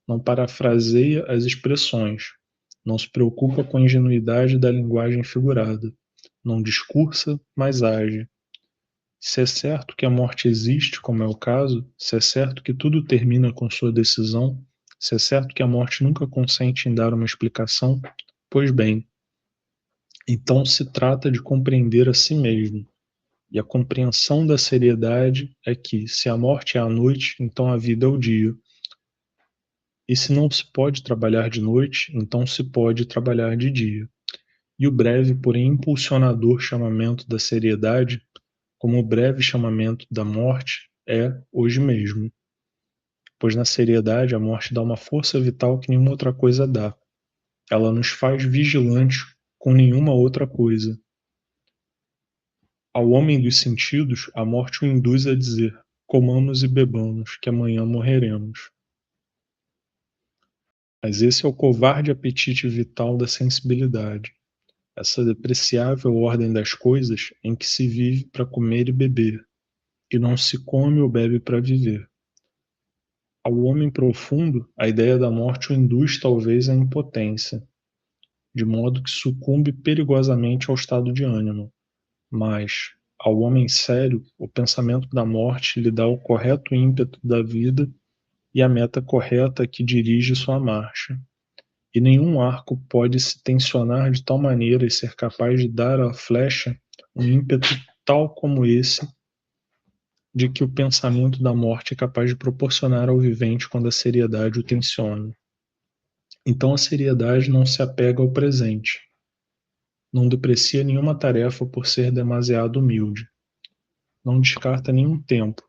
não parafraseia as expressões, não se preocupa com a ingenuidade da linguagem figurada, não discursa, mas age. Se é certo que a morte existe, como é o caso, se é certo que tudo termina com sua decisão, se é certo que a morte nunca consente em dar uma explicação, pois bem, então se trata de compreender a si mesmo. E a compreensão da seriedade é que, se a morte é a noite, então a vida é o dia. E se não se pode trabalhar de noite, então se pode trabalhar de dia. E o breve, porém impulsionador chamamento da seriedade, como o breve chamamento da morte, é hoje mesmo. Pois na seriedade a morte dá uma força vital que nenhuma outra coisa dá. Ela nos faz vigilantes com nenhuma outra coisa. Ao homem dos sentidos, a morte o induz a dizer: comamos e bebamos, que amanhã morreremos. Mas esse é o covarde apetite vital da sensibilidade, essa depreciável ordem das coisas em que se vive para comer e beber, e não se come ou bebe para viver. Ao homem profundo, a ideia da morte o induz talvez à impotência, de modo que sucumbe perigosamente ao estado de ânimo, Mas, ao homem sério, o pensamento da morte lhe dá o correto ímpeto da vida e a meta correta que dirige sua marcha. E nenhum arco pode se tensionar de tal maneira e ser capaz de dar à flecha um ímpeto tal como esse de que o pensamento da morte é capaz de proporcionar ao vivente quando a seriedade o tensiona. Então a seriedade não se apega ao presente, não deprecia nenhuma tarefa por ser demasiado humilde, não descarta nenhum tempo,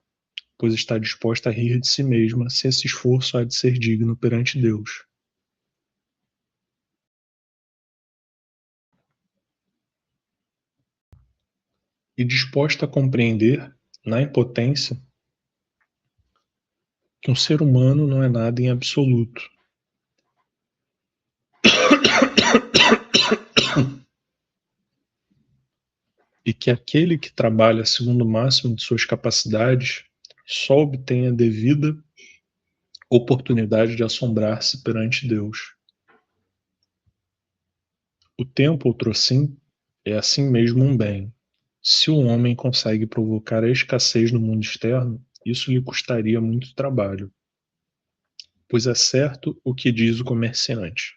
pois está disposta a rir de si mesma se esse esforço há de ser digno perante Deus. E disposta a compreender, na impotência, que um ser humano não é nada em absoluto. E que aquele que trabalha segundo o máximo de suas capacidades só obtém a devida oportunidade de assombrar-se perante Deus. O tempo, outrossim, é assim mesmo um bem. Se o homem consegue provocar a escassez no mundo externo, isso lhe custaria muito trabalho. Pois é certo o que diz o comerciante,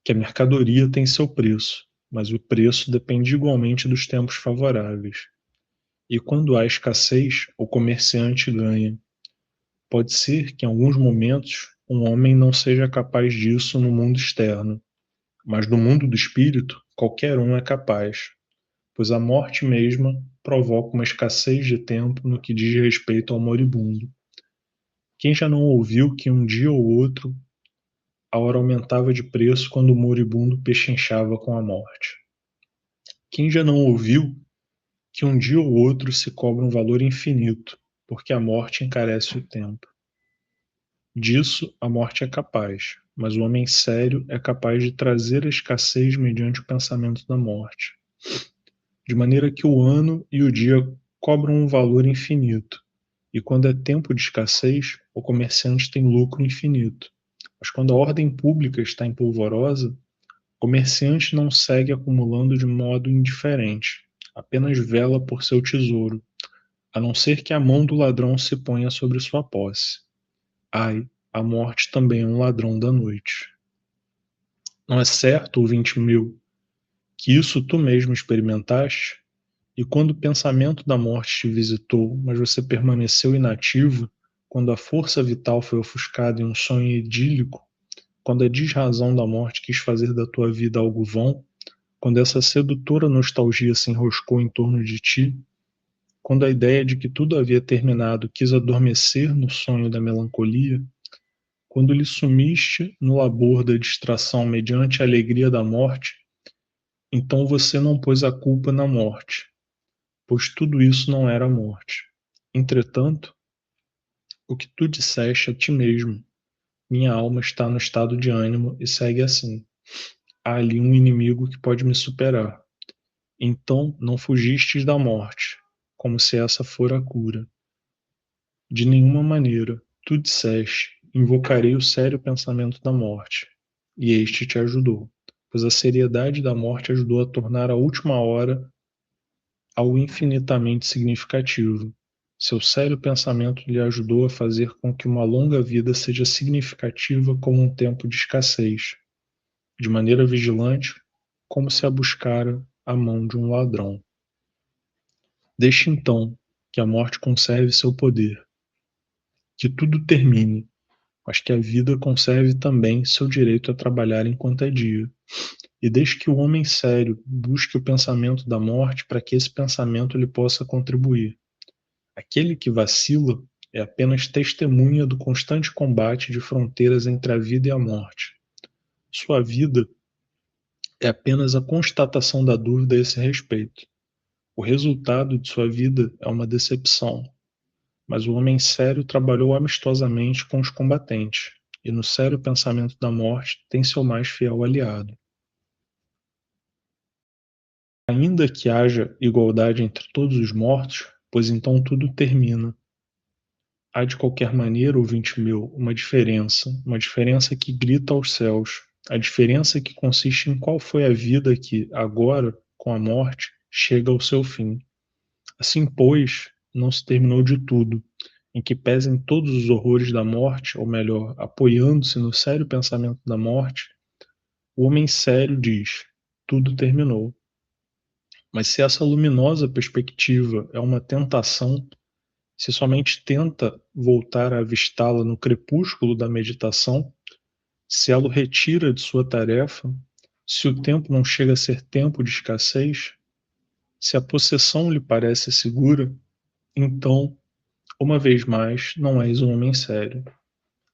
que a mercadoria tem seu preço, mas o preço depende igualmente dos tempos favoráveis. E quando há escassez, o comerciante ganha. Pode ser que em alguns momentos um homem não seja capaz disso no mundo externo, mas no mundo do espírito qualquer um é capaz, pois a morte mesma provoca uma escassez de tempo no que diz respeito ao moribundo. Quem já não ouviu que um dia ou outro a hora aumentava de preço quando o moribundo pechinchava com a morte? Quem já não ouviu que um dia ou outro se cobra um valor infinito, porque a morte encarece o tempo? Disso a morte é capaz, mas o homem sério é capaz de trazer a escassez mediante o pensamento da morte, de maneira que o ano e o dia cobram um valor infinito, e quando é tempo de escassez, o comerciante tem lucro infinito. Mas quando a ordem pública está em polvorosa, o comerciante não segue acumulando de modo indiferente, apenas vela por seu tesouro, a não ser que a mão do ladrão se ponha sobre sua posse. Ai, a morte também é um ladrão da noite. Não é certo, ouvinte meu, que isso tu mesmo experimentaste? E quando o pensamento da morte te visitou, mas você permaneceu inativo, quando a força vital foi ofuscada em um sonho idílico, quando a desrazão da morte quis fazer da tua vida algo vão, quando essa sedutora nostalgia se enroscou em torno de ti, quando a ideia de que tudo havia terminado quis adormecer no sonho da melancolia, quando lhe sumiste no labor da distração mediante a alegria da morte, então você não pôs a culpa na morte, pois tudo isso não era a morte. Entretanto, o que tu disseste a ti mesmo, minha alma está no estado de ânimo e segue assim. Há ali um inimigo que pode me superar. Então não fugistes da morte, como se essa fora a cura. De nenhuma maneira, tu disseste, invocarei o sério pensamento da morte, e este te ajudou, pois a seriedade da morte ajudou a tornar a última hora algo infinitamente significativo. Seu sério pensamento lhe ajudou a fazer com que uma longa vida seja significativa como um tempo de escassez, de maneira vigilante, como se a buscara a mão de um ladrão. Deixe então que a morte conserve seu poder, que tudo termine, mas que a vida conserve também seu direito a trabalhar enquanto é dia. E deixe que o homem sério busque o pensamento da morte para que esse pensamento lhe possa contribuir. Aquele que vacila é apenas testemunha do constante combate de fronteiras entre a vida e a morte. Sua vida é apenas a constatação da dúvida a esse respeito. O resultado de sua vida é uma decepção, mas o homem sério trabalhou amistosamente com os combatentes, e no sério pensamento da morte tem seu mais fiel aliado. Ainda que haja igualdade entre todos os mortos, pois então tudo termina. Há de qualquer maneira, ouvinte meu, uma diferença que grita aos céus, a diferença que consiste em qual foi a vida que, agora, com a morte, chega ao seu fim. Assim, pois, não se terminou de tudo, em que pesem todos os horrores da morte, ou melhor, apoiando-se no sério pensamento da morte, o homem sério diz: tudo terminou. Mas se essa luminosa perspectiva é uma tentação, se somente tenta voltar a avistá-la no crepúsculo da meditação, se ela o retira de sua tarefa, se o tempo não chega a ser tempo de escassez, se a possessão lhe parece segura, então, uma vez mais, não és um homem sério.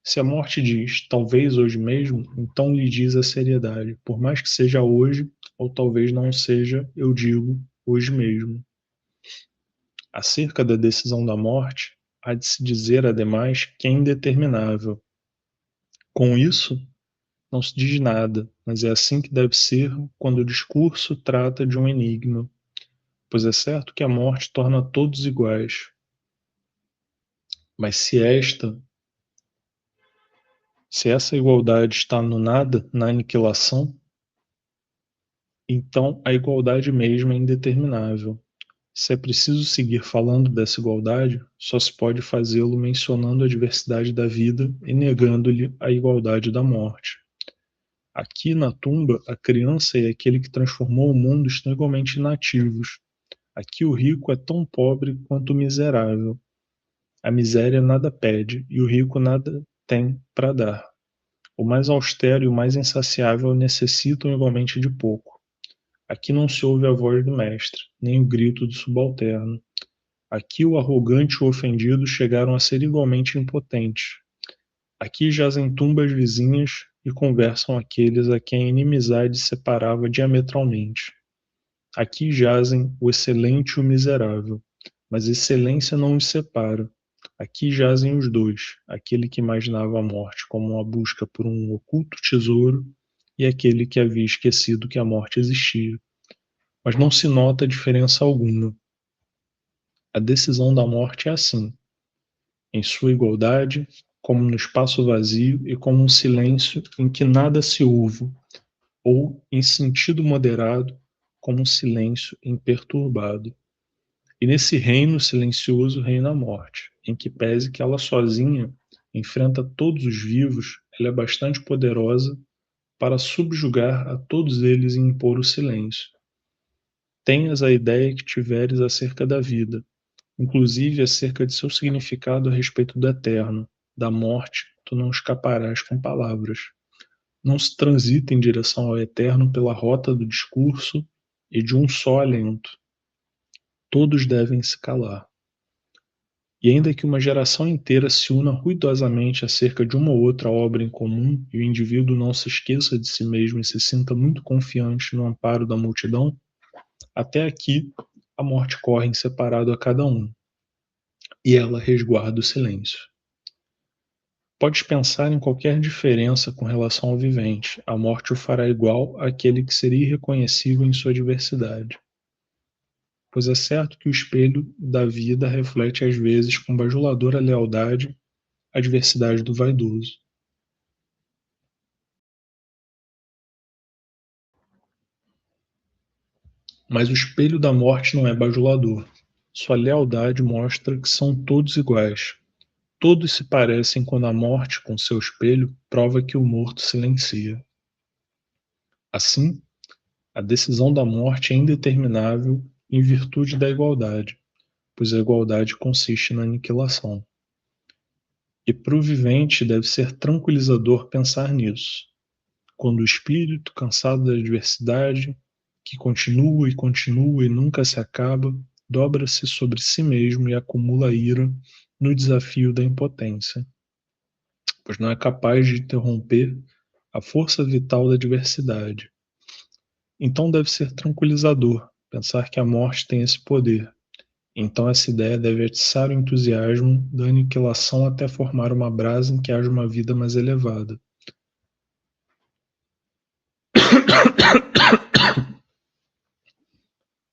Se a morte diz, talvez hoje mesmo, então lhe diz a seriedade, por mais que seja hoje, ou talvez não seja, eu digo, hoje mesmo. Acerca da decisão da morte, há de se dizer, ademais, que é indeterminável. Com isso, não se diz nada, mas é assim que deve ser quando o discurso trata de um enigma, pois é certo que a morte torna todos iguais. Mas se essa igualdade está no nada, na aniquilação, então a igualdade mesma é indeterminável. Se é preciso seguir falando dessa igualdade, só se pode fazê-lo mencionando a diversidade da vida e negando-lhe a igualdade da morte. Aqui na tumba, a criança e aquele que transformou o mundo estão igualmente inativos. Aqui o rico é tão pobre quanto o miserável. A miséria nada pede e o rico nada tem para dar. O mais austero e o mais insaciável necessitam igualmente de pouco. Aqui não se ouve a voz do mestre, nem o grito do subalterno. Aqui o arrogante e o ofendido chegaram a ser igualmente impotentes. Aqui jazem tumbas vizinhas e conversam aqueles a quem a inimizade separava diametralmente. Aqui jazem o excelente e o miserável, mas excelência não os separa. Aqui jazem os dois, aquele que imaginava a morte como uma busca por um oculto tesouro e aquele que havia esquecido que a morte existia. Mas não se nota diferença alguma. A decisão da morte é assim, em sua igualdade, como no espaço vazio e como um silêncio em que nada se ouve, ou, em sentido moderado, como um silêncio imperturbado. E nesse reino silencioso reina a morte, em que pese que ela sozinha enfrenta todos os vivos, ela é bastante poderosa para subjugar a todos eles e impor o silêncio. Tenhas a ideia que tiveres acerca da vida, inclusive acerca de seu significado a respeito do eterno, da morte, tu não escaparás com palavras. Não se transita em direção ao eterno pela rota do discurso e de um só alento. Todos devem se calar. E ainda que uma geração inteira se una ruidosamente acerca de uma ou outra obra em comum e o indivíduo não se esqueça de si mesmo e se sinta muito confiante no amparo da multidão, até aqui a morte corre em separado a cada um, e ela resguarda o silêncio. Podes pensar em qualquer diferença com relação ao vivente, a morte o fará igual àquele que seria irreconhecível em sua diversidade. Pois é certo que o espelho da vida reflete às vezes com bajuladora lealdade a diversidade do vaidoso. Mas o espelho da morte não é bajulador. Sua lealdade mostra que são todos iguais. Todos se parecem quando a morte, com seu espelho, prova que o morto silencia. Assim, a decisão da morte é indeterminável em virtude da igualdade, pois a igualdade consiste na aniquilação. E para o vivente deve ser tranquilizador pensar nisso. Quando o espírito, cansado da adversidade, que continua e continua e nunca se acaba, dobra-se sobre si mesmo e acumula ira no desafio da impotência, pois não é capaz de interromper a força vital da adversidade. Então deve ser tranquilizador pensar que a morte tem esse poder. Então essa ideia deve atiçar o entusiasmo da aniquilação até formar uma brasa em que haja uma vida mais elevada.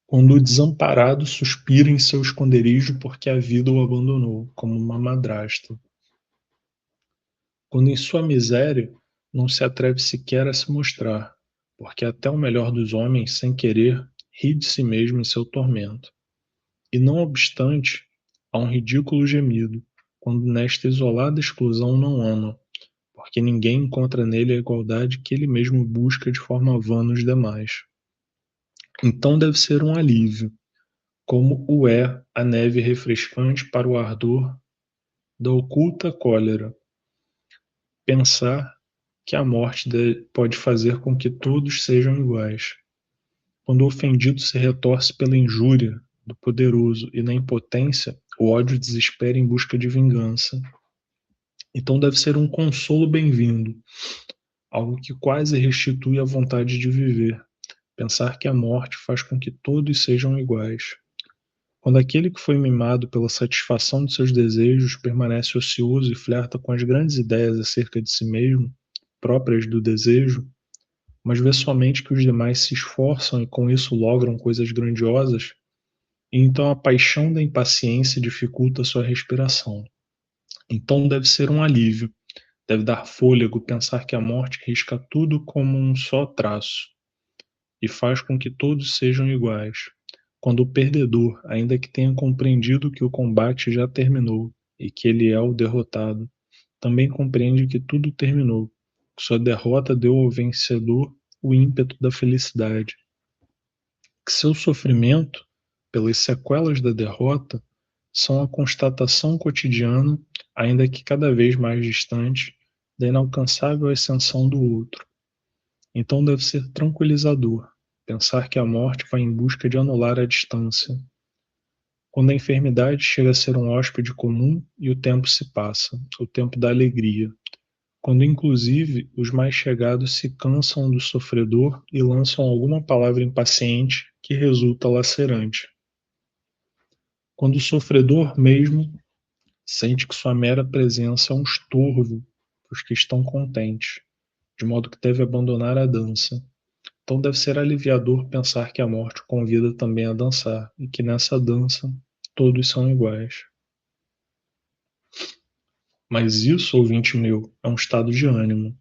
Quando o desamparado suspira em seu esconderijo porque a vida o abandonou, como uma madrasta. Quando em sua miséria não se atreve sequer a se mostrar, porque até o melhor dos homens, sem querer, ri de si mesmo em seu tormento. E não obstante, há um ridículo gemido, quando nesta isolada exclusão não ama, porque ninguém encontra nele a igualdade que ele mesmo busca de forma vã nos demais. Então deve ser um alívio, como o é a neve refrescante para o ardor da oculta cólera, pensar que a morte pode fazer com que todos sejam iguais. Quando o ofendido se retorce pela injúria do poderoso e na impotência, o ódio desespera em busca de vingança. Então deve ser um consolo bem-vindo, algo que quase restitui a vontade de viver, pensar que a morte faz com que todos sejam iguais. Quando aquele que foi mimado pela satisfação de seus desejos permanece ocioso e flerta com as grandes ideias acerca de si mesmo, próprias do desejo, mas vê somente que os demais se esforçam e com isso logram coisas grandiosas, e então a paixão da impaciência dificulta sua respiração. Então deve ser um alívio, deve dar fôlego pensar que a morte risca tudo como um só traço e faz com que todos sejam iguais. Quando o perdedor, ainda que tenha compreendido que o combate já terminou e que ele é o derrotado, também compreende que tudo terminou, que sua derrota deu ao vencedor o ímpeto da felicidade, que seu sofrimento, pelas sequelas da derrota, são a constatação cotidiana, ainda que cada vez mais distante, da inalcançável ascensão do outro. Então deve ser tranquilizador pensar que a morte vai em busca de anular a distância. Quando a enfermidade chega a ser um hóspede comum e o tempo se passa, o tempo da alegria, quando inclusive os mais chegados se cansam do sofredor e lançam alguma palavra impaciente que resulta lacerante. Quando o sofredor mesmo sente que sua mera presença é um estorvo para os que estão contentes, de modo que deve abandonar a dança. Então deve ser aliviador pensar que a morte o convida também a dançar e que nessa dança todos são iguais. Mas isso, ouvinte meu, é um estado de ânimo.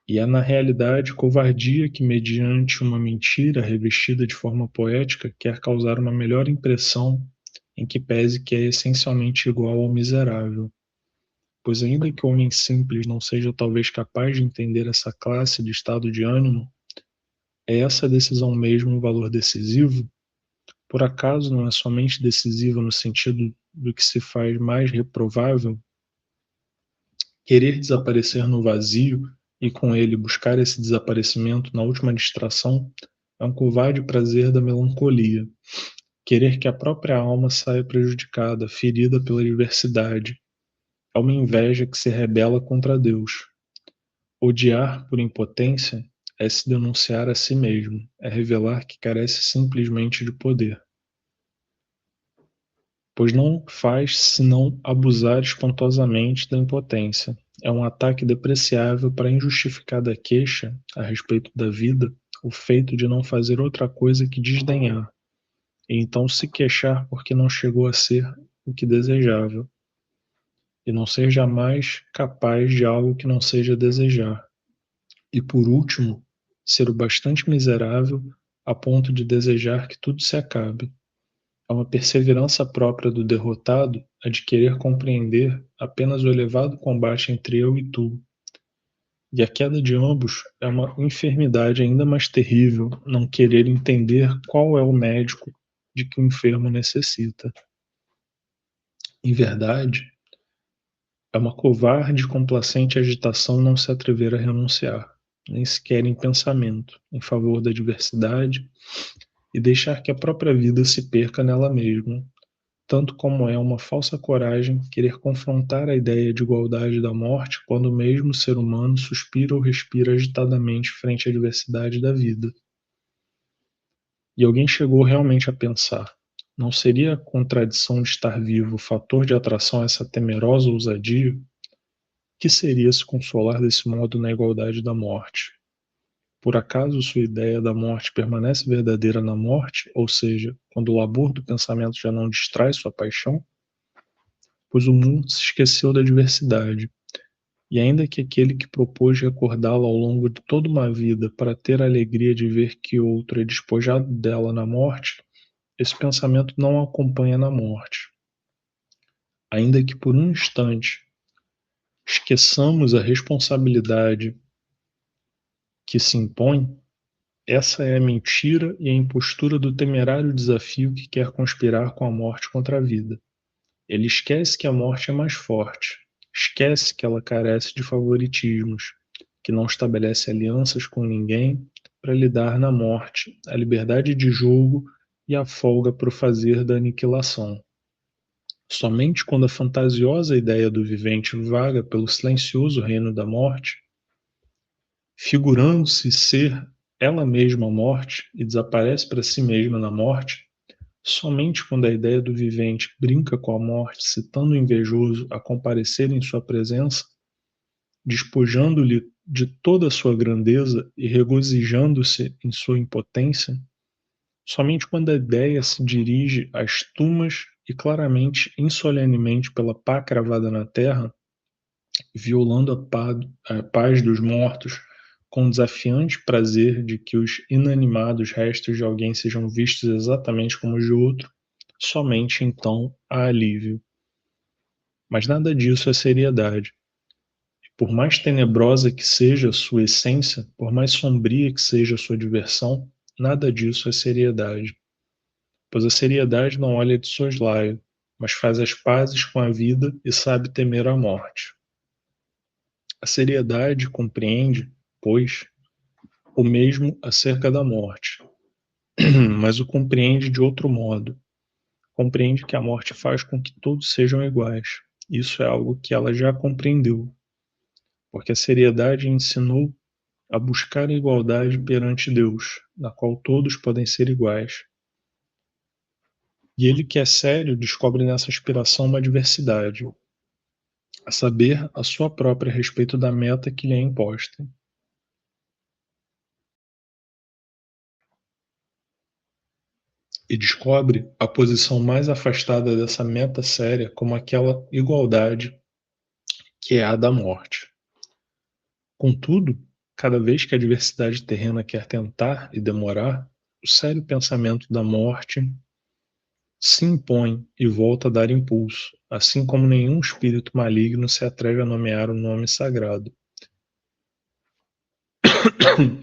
E é na realidade covardia que, mediante uma mentira revestida de forma poética, quer causar uma melhor impressão em que pese que é essencialmente igual ao miserável. Pois ainda que o homem simples não seja talvez capaz de entender essa classe de estado de ânimo, é essa decisão mesmo um valor decisivo? Por acaso não é somente decisiva no sentido do que se faz mais reprovável? Querer desaparecer no vazio e com ele buscar esse desaparecimento na última distração é um covarde prazer da melancolia. Querer que a própria alma saia prejudicada, ferida pela adversidade, é uma inveja que se rebela contra Deus. Odiar por impotência é se denunciar a si mesmo, é revelar que carece simplesmente de poder. Pois não faz senão abusar espantosamente da impotência. É um ataque depreciável para a injustificada queixa a respeito da vida, o feito de não fazer outra coisa que desdenhar, e então se queixar porque não chegou a ser o que desejava, e não ser jamais capaz de algo que não seja desejar. E por último, ser o bastante miserável a ponto de desejar que tudo se acabe. É uma perseverança própria do derrotado a de querer compreender apenas o elevado combate entre eu e tu. E a queda de ambos é uma enfermidade ainda mais terrível não querer entender qual é o médico de que o enfermo necessita. Em verdade, é uma covarde e complacente agitação não se atrever a renunciar, nem sequer em pensamento, em favor da diversidade e deixar que a própria vida se perca nela mesma, tanto como é uma falsa coragem querer confrontar a ideia de igualdade da morte quando o mesmo ser humano suspira ou respira agitadamente frente à diversidade da vida. E alguém chegou realmente a pensar: não seria a contradição de estar vivo o fator de atração a essa temerosa ousadia? Que seria se consolar desse modo na igualdade da morte? Por acaso sua ideia da morte permanece verdadeira na morte, ou seja, quando o labor do pensamento já não distrai sua paixão? Pois o mundo se esqueceu da diversidade, E ainda que aquele que propôs recordá-la ao longo de toda uma vida para ter a alegria de ver que outro é despojado dela na morte, esse pensamento não a acompanha na morte. Ainda que por um instante esqueçamos a responsabilidade que se impõe, essa é a mentira e a impostura do temerário desafio que quer conspirar com a morte contra a vida. Ele esquece que a morte é mais forte, esquece que ela carece de favoritismos, que não estabelece alianças com ninguém para lhe dar na morte a liberdade de jogo e a folga para o fazer da aniquilação. Somente quando a fantasiosa ideia do vivente vaga pelo silencioso reino da morte, figurando-se ser ela mesma a morte e desaparece para si mesma na morte, somente quando a ideia do vivente brinca com a morte, citando o invejoso a comparecer em sua presença, despojando-lhe de toda a sua grandeza e regozijando-se em sua impotência, somente quando a ideia se dirige às tumas e claramente, insolenemente pela pá cravada na terra, violando a paz dos mortos, com o desafiante prazer de que os inanimados restos de alguém sejam vistos exatamente como os de outro, somente então há alívio. Mas nada disso é seriedade. Por mais tenebrosa que seja a sua essência, por mais sombria que seja a sua diversão, nada disso é seriedade. Pois a seriedade não olha de soslaio, mas faz as pazes com a vida e sabe temer a morte. A seriedade compreende, pois, o mesmo acerca da morte, mas o compreende de outro modo. Compreende que a morte faz com que todos sejam iguais. Isso é algo que ela já compreendeu, porque a seriedade ensinou a buscar a igualdade perante Deus, na qual todos podem ser iguais. E ele que é sério descobre nessa aspiração uma diversidade, a saber, a sua própria a respeito da meta que lhe é imposta. E descobre a posição mais afastada dessa meta séria como aquela igualdade que é a da morte. Contudo, cada vez que a diversidade terrena quer tentar e demorar, o sério pensamento da morte se impõe e volta a dar impulso, assim como nenhum espírito maligno se atreve a nomear o nome sagrado.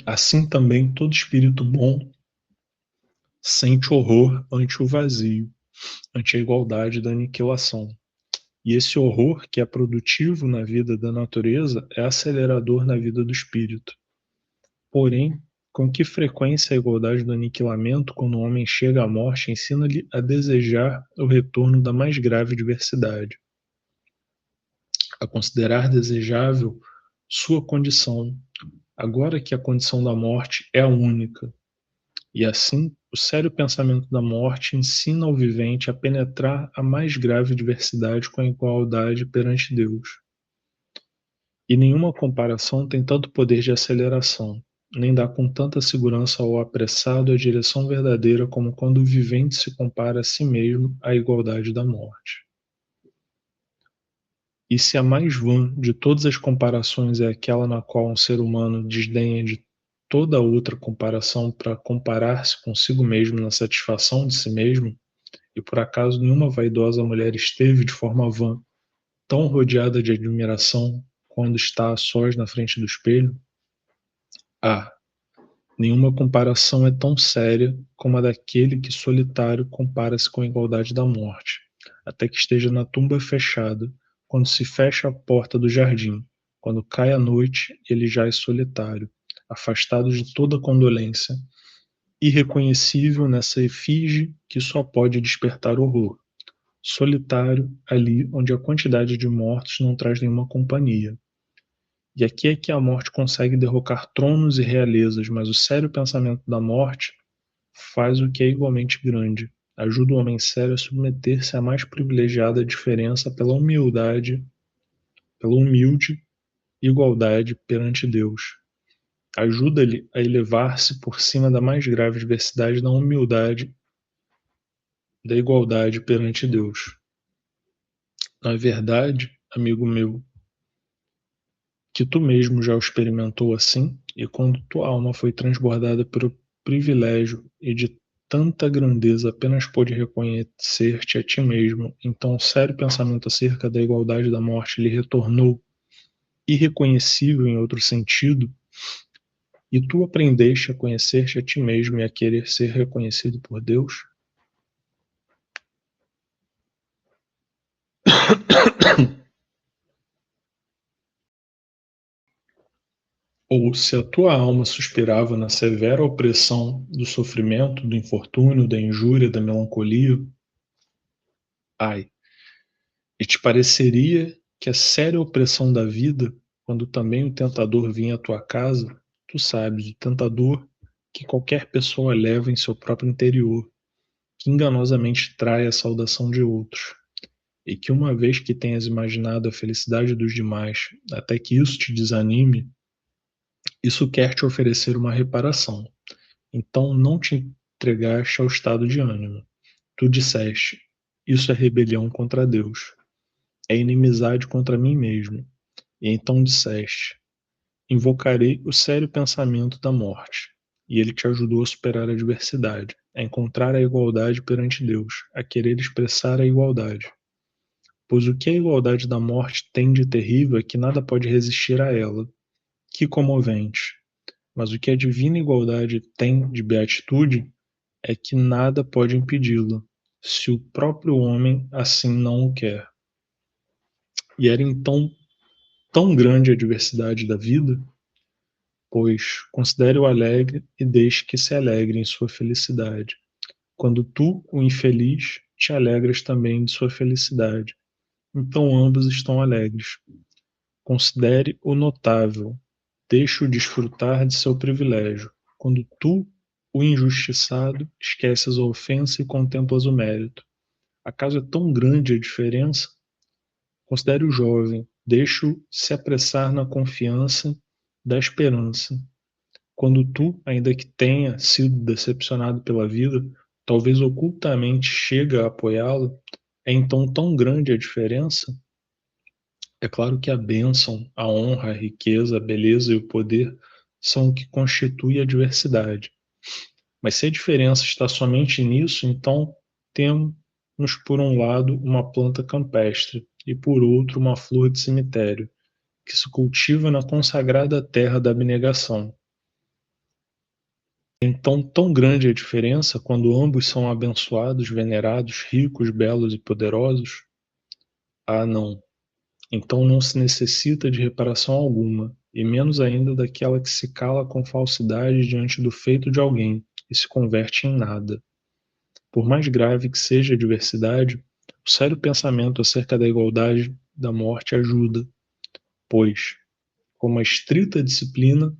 Assim também todo espírito bom sente horror ante o vazio, ante a igualdade da aniquilação. E esse horror, que é produtivo na vida da natureza, é acelerador na vida do espírito. Porém, com que frequência a igualdade do aniquilamento, quando o homem chega à morte, ensina-lhe a desejar o retorno da mais grave diversidade, a considerar desejável sua condição, agora que a condição da morte é a única. E assim, o sério pensamento da morte ensina ao vivente a penetrar a mais grave diversidade com a igualdade perante Deus. E nenhuma comparação tem tanto poder de aceleração, nem dá com tanta segurança ao apressado a direção verdadeira como quando o vivente se compara a si mesmo à igualdade da morte. E se a mais vã de todas as comparações é aquela na qual um ser humano desdenha de toda outra comparação para comparar-se consigo mesmo na satisfação de si mesmo, e por acaso nenhuma vaidosa mulher esteve de forma vã tão rodeada de admiração quando está a sós na frente do espelho? Ah, nenhuma comparação é tão séria como a daquele que solitário compara-se com a igualdade da morte, até que esteja na tumba fechada, quando se fecha a porta do jardim, quando cai a noite, ele jaz solitário, afastado de toda condolência, irreconhecível nessa efígie que só pode despertar horror, solitário ali onde a quantidade de mortos não traz nenhuma companhia. E aqui é que a morte consegue derrocar tronos e realezas, mas o sério pensamento da morte faz o que é igualmente grande, ajuda o homem sério a submeter-se à mais privilegiada diferença pela humilde igualdade perante Deus. Ajuda-lhe a elevar-se por cima da mais grave adversidade na humildade da igualdade perante Deus. Na verdade, amigo meu, que tu mesmo já o experimentou assim, e quando tua alma foi transbordada pelo privilégio e de tanta grandeza apenas pôde reconhecer-te a ti mesmo, então o sério pensamento acerca da igualdade da morte lhe retornou irreconhecível em outro sentido, e tu aprendeste a conhecer-te a ti mesmo e a querer ser reconhecido por Deus? Ou se a tua alma suspirava na severa opressão do sofrimento, do infortúnio, da injúria, da melancolia, ai, e te pareceria que a séria opressão da vida, quando também o tentador vinha à tua casa, tu sabes, o tentador que qualquer pessoa leva em seu próprio interior, que enganosamente trai a saudação de outros, e que uma vez que tenhas imaginado a felicidade dos demais, até que isso te desanime, isso quer te oferecer uma reparação. Então não te entregaste ao estado de ânimo. Tu disseste: isso é rebelião contra Deus, é inimizade contra mim mesmo. E então disseste: invocarei o sério pensamento da morte. E ele te ajudou a superar a adversidade, a encontrar a igualdade perante Deus, a querer expressar a igualdade. Pois o que a igualdade da morte tem de terrível é que nada pode resistir a ela. Que comovente! Mas o que a divina igualdade tem de beatitude é que nada pode impedi-la, se o próprio homem assim não o quer. E era então tão grande a diversidade da vida, pois considere-o alegre e deixe que se alegre em sua felicidade. Quando tu, o infeliz, te alegras também de sua felicidade, então ambos estão alegres. Considere o notável, deixe-o desfrutar de seu privilégio. Quando tu, o injustiçado, esqueces a ofensa e contemplas o mérito. Acaso é tão grande a diferença? Considere o jovem, deixe-o se apressar na confiança da esperança. Quando tu, ainda que tenha sido decepcionado pela vida, talvez ocultamente chega a apoiá-la, é então tão grande a diferença? É claro que a bênção, a honra, a riqueza, a beleza e o poder são o que constitui a diversidade. Mas se a diferença está somente nisso, então temos por um lado uma planta campestre e por outro uma flor de cemitério, que se cultiva na consagrada terra da abnegação. Então, tão grande é a diferença quando ambos são abençoados, venerados, ricos, belos e poderosos? Ah, não. Então não se necessita de reparação alguma, e menos ainda daquela que se cala com falsidade diante do feito de alguém e se converte em nada. Por mais grave que seja a adversidade, o sério pensamento acerca da igualdade da morte ajuda, pois, com uma estrita disciplina,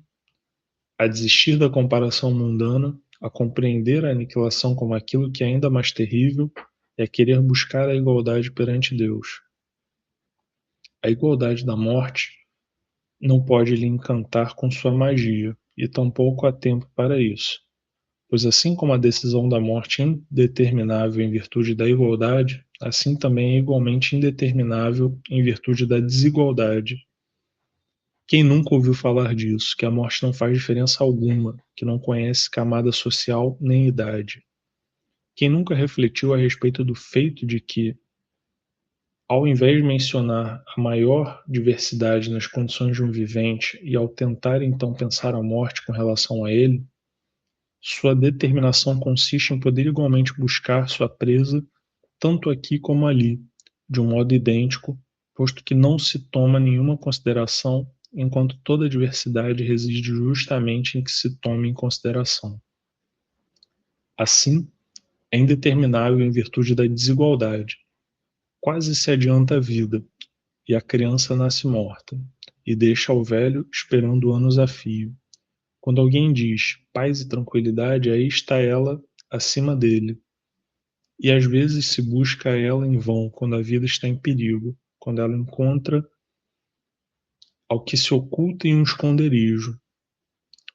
a desistir da comparação mundana, a compreender a aniquilação como aquilo que é ainda mais terrível e a querer buscar a igualdade perante Deus. A igualdade da morte não pode lhe encantar com sua magia, e tampouco há tempo para isso, pois assim como a decisão da morte é indeterminável em virtude da igualdade, assim também é igualmente indeterminável em virtude da desigualdade. Quem nunca ouviu falar disso, que a morte não faz diferença alguma, que não conhece camada social nem idade? Quem nunca refletiu a respeito do feito de que, ao invés de mencionar a maior diversidade nas condições de um vivente e ao tentar então pensar a morte com relação a ele, sua determinação consiste em poder igualmente buscar sua presa tanto aqui como ali, de um modo idêntico, posto que não se toma nenhuma consideração, enquanto toda diversidade reside justamente em que se tome em consideração. Assim, é indeterminável em virtude da desigualdade. Quase se adianta a vida, e a criança nasce morta, e deixa ao velho esperando anos a fio. Quando alguém diz paz e tranquilidade, aí está ela acima dele. E às vezes se busca ela em vão quando a vida está em perigo, quando ela encontra ao que se oculta em um esconderijo,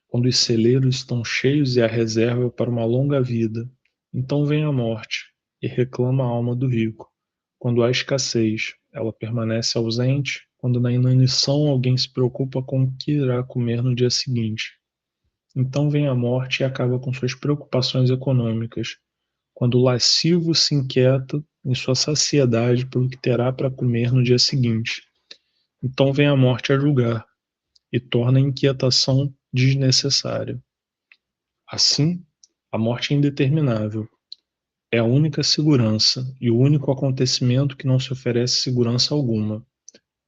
quando os celeiros estão cheios e há reserva para uma longa vida. Então vem a morte e reclama a alma do rico. Quando há escassez, ela permanece ausente quando na inanição alguém se preocupa com o que irá comer no dia seguinte. Então vem a morte e acaba com suas preocupações econômicas, quando o lascivo se inquieta em sua saciedade pelo que terá para comer no dia seguinte. Então vem a morte a julgar e torna a inquietação desnecessária. Assim, a morte é indeterminável. É a única segurança e o único acontecimento que não se oferece segurança alguma.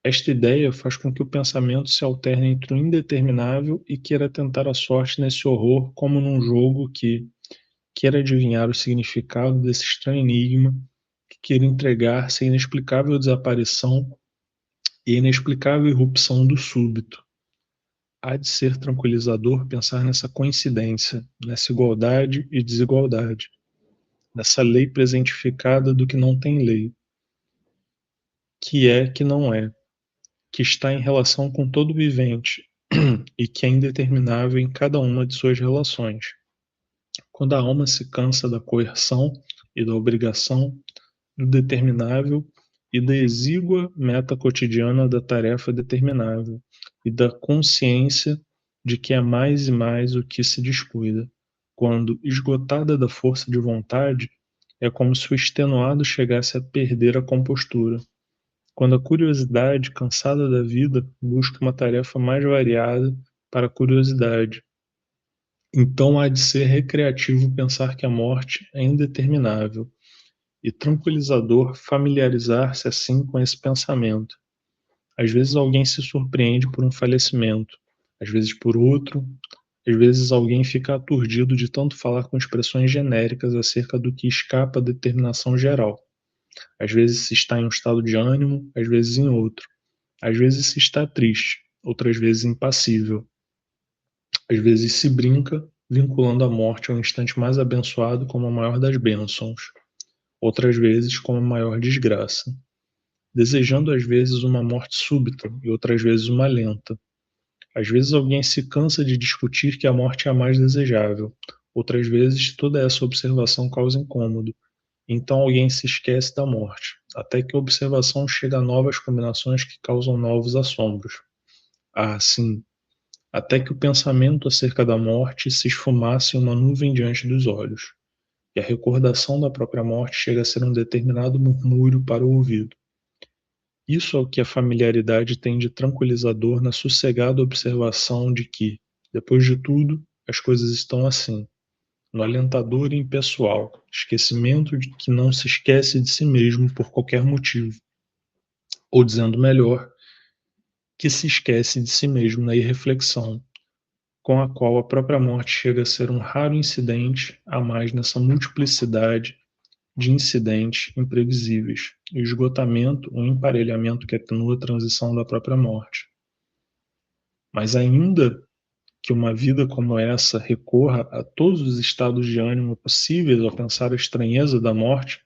Esta ideia faz com que o pensamento se alterne entre o indeterminável e queira tentar a sorte nesse horror, como num jogo que queira adivinhar o significado desse estranho enigma, que queira entregar-se à inexplicável desaparição e inexplicável irrupção do súbito. Há de ser tranquilizador pensar nessa coincidência, nessa igualdade e desigualdade, nessa lei presentificada do que não tem lei, que é que não é, que está em relação com todo vivente e que é indeterminável em cada uma de suas relações. Quando a alma se cansa da coerção e da obrigação, do determinável e da exígua meta cotidiana da tarefa determinável, e da consciência de que é mais e mais o que se descuida. Quando, esgotada da força de vontade, é como se o extenuado chegasse a perder a compostura. Quando a curiosidade, cansada da vida, busca uma tarefa mais variada para a curiosidade. Então há de ser recreativo pensar que a morte é indeterminável e tranquilizador familiarizar-se assim com esse pensamento. Às vezes alguém se surpreende por um falecimento, às vezes por outro, às vezes alguém fica aturdido de tanto falar com expressões genéricas acerca do que escapa à determinação geral. Às vezes se está em um estado de ânimo, às vezes em outro. Às vezes se está triste, outras vezes impassível. Às vezes se brinca, vinculando a morte ao instante mais abençoado como a maior das bênçãos, outras vezes como a maior desgraça, desejando às vezes uma morte súbita e outras vezes uma lenta. Às vezes alguém se cansa de discutir que a morte é a mais desejável, outras vezes toda essa observação causa incômodo. Então alguém se esquece da morte, até que a observação chega a novas combinações que causam novos assombros. Ah, sim, até que o pensamento acerca da morte se esfumasse em uma nuvem diante dos olhos, e a recordação da própria morte chega a ser um determinado murmúrio para o ouvido. Isso é o que a familiaridade tem de tranquilizador na sossegada observação de que, depois de tudo, as coisas estão assim, no alentador e impessoal esquecimento de que não se esquece de si mesmo por qualquer motivo, ou dizendo melhor, que se esquece de si mesmo na irreflexão, com a qual a própria morte chega a ser um raro incidente a mais nessa multiplicidade de incidentes imprevisíveis, e o esgotamento, um emparelhamento que atenua a transição da própria morte. Mas ainda que uma vida como essa recorra a todos os estados de ânimo possíveis ao pensar a estranheza da morte,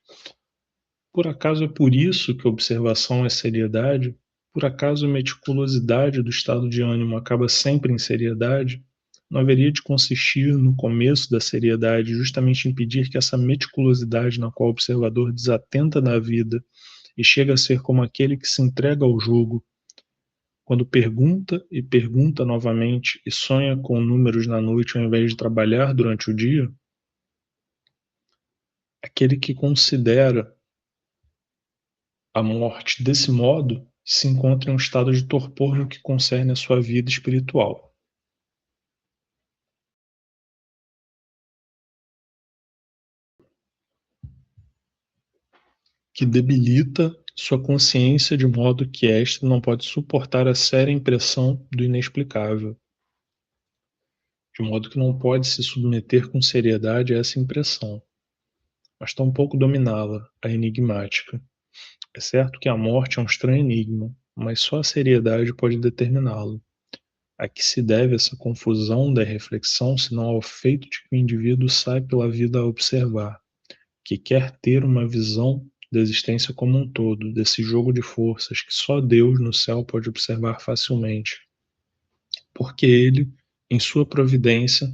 por acaso é por isso que a observação é seriedade? Por acaso a meticulosidade do estado de ânimo acaba sempre em seriedade? Não haveria de consistir no começo da seriedade justamente impedir que essa meticulosidade na qual o observador desatenta na vida e chega a ser como aquele que se entrega ao jogo, quando pergunta e pergunta novamente e sonha com números na noite ao invés de trabalhar durante o dia? Aquele que considera a morte desse modo se encontra em um estado de torpor no que concerne a sua vida espiritual, que debilita sua consciência de modo que esta não pode suportar a séria impressão do inexplicável, de modo que não pode se submeter com seriedade a essa impressão, mas tampouco dominá-la, a enigmática. É certo que a morte é um estranho enigma, mas só a seriedade pode determiná-lo. A que se deve essa confusão da reflexão, senão ao feito de que o indivíduo sai pela vida a observar, que quer ter uma visão da existência como um todo, desse jogo de forças que só Deus no céu pode observar facilmente, porque ele, em sua providência,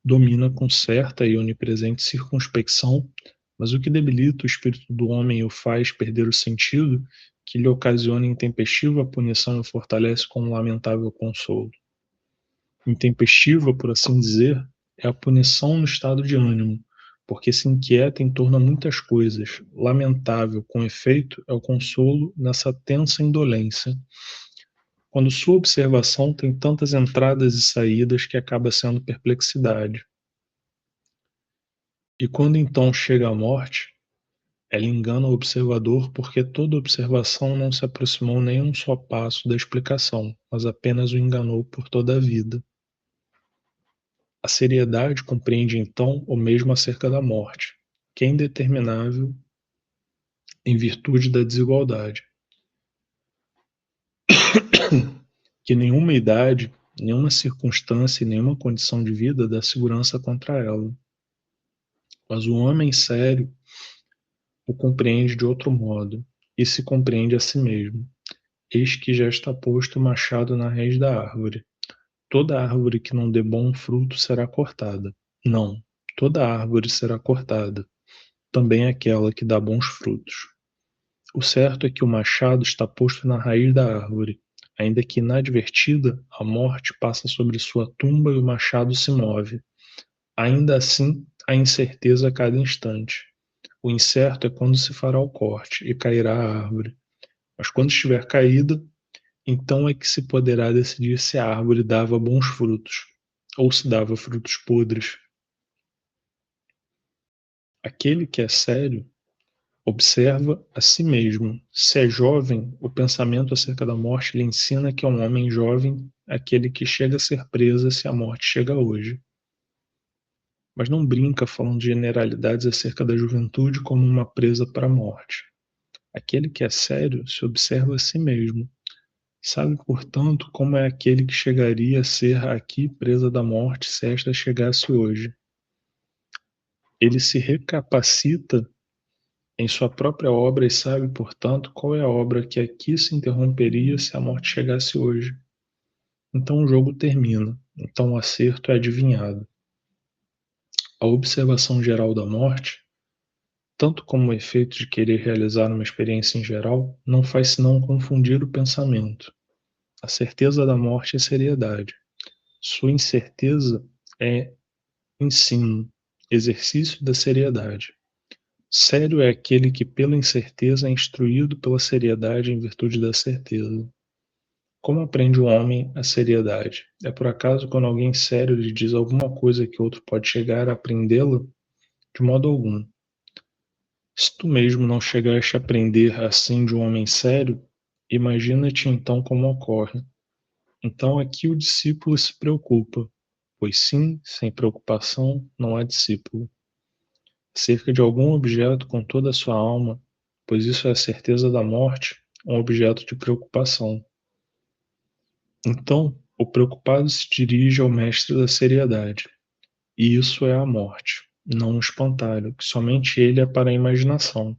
domina com certa e onipresente circunspecção, mas o que debilita o espírito do homem e o faz perder o sentido, que lhe ocasiona intempestiva punição e o fortalece com um lamentável consolo. Intempestiva, por assim dizer, é a punição no estado de ânimo, porque se inquieta em torno a muitas coisas. Lamentável, com efeito, é o consolo nessa tensa indolência, quando sua observação tem tantas entradas e saídas que acaba sendo perplexidade. E quando então chega a morte, ela engana o observador porque toda observação não se aproximou nem um só passo da explicação, mas apenas o enganou por toda a vida. A seriedade compreende então o mesmo acerca da morte, que é indeterminável em virtude da desigualdade, que nenhuma idade, nenhuma circunstância e nenhuma condição de vida dá segurança contra ela. Mas o homem sério o compreende de outro modo, e se compreende a si mesmo. Eis que já está posto o machado na raiz da árvore. Toda árvore que não dê bom fruto será cortada. Não, toda árvore será cortada, também aquela que dá bons frutos. O certo é que o machado está posto na raiz da árvore. Ainda que inadvertida, a morte passa sobre sua tumba e o machado se move. Ainda assim, há incerteza a cada instante. O incerto é quando se fará o corte e cairá a árvore. Mas quando estiver caída, então é que se poderá decidir se a árvore dava bons frutos ou se dava frutos podres. Aquele que é sério observa a si mesmo. Se é jovem, o pensamento acerca da morte lhe ensina que é um homem jovem aquele que chega a ser preso se a morte chega hoje. Mas não brinca falando de generalidades acerca da juventude como uma presa para a morte. Aquele que é sério se observa a si mesmo. Sabe, portanto, como é aquele que chegaria a ser aqui presa da morte se esta chegasse hoje. Ele se recapacita em sua própria obra e sabe, portanto, qual é a obra que aqui se interromperia se a morte chegasse hoje. Então o jogo termina, então o acerto é adivinhado. A observação geral da morte, tanto como o efeito de querer realizar uma experiência em geral, não faz senão confundir o pensamento. A certeza da morte é seriedade. Sua incerteza é ensino, exercício da seriedade. Sério é aquele que, pela incerteza, é instruído pela seriedade em virtude da certeza. Como aprende o homem a seriedade? É por acaso quando alguém sério lhe diz alguma coisa que outro pode chegar a aprendê-la? De modo algum. Se tu mesmo não chegaste a aprender assim de um homem sério, imagina-te então como ocorre. Então aqui o discípulo se preocupa, pois sim, sem preocupação não há discípulo. Cerca de algum objeto com toda a sua alma, pois isso é a certeza da morte, um objeto de preocupação. Então, o preocupado se dirige ao mestre da seriedade, e isso é a morte, não um espantalho, que somente ele é para a imaginação.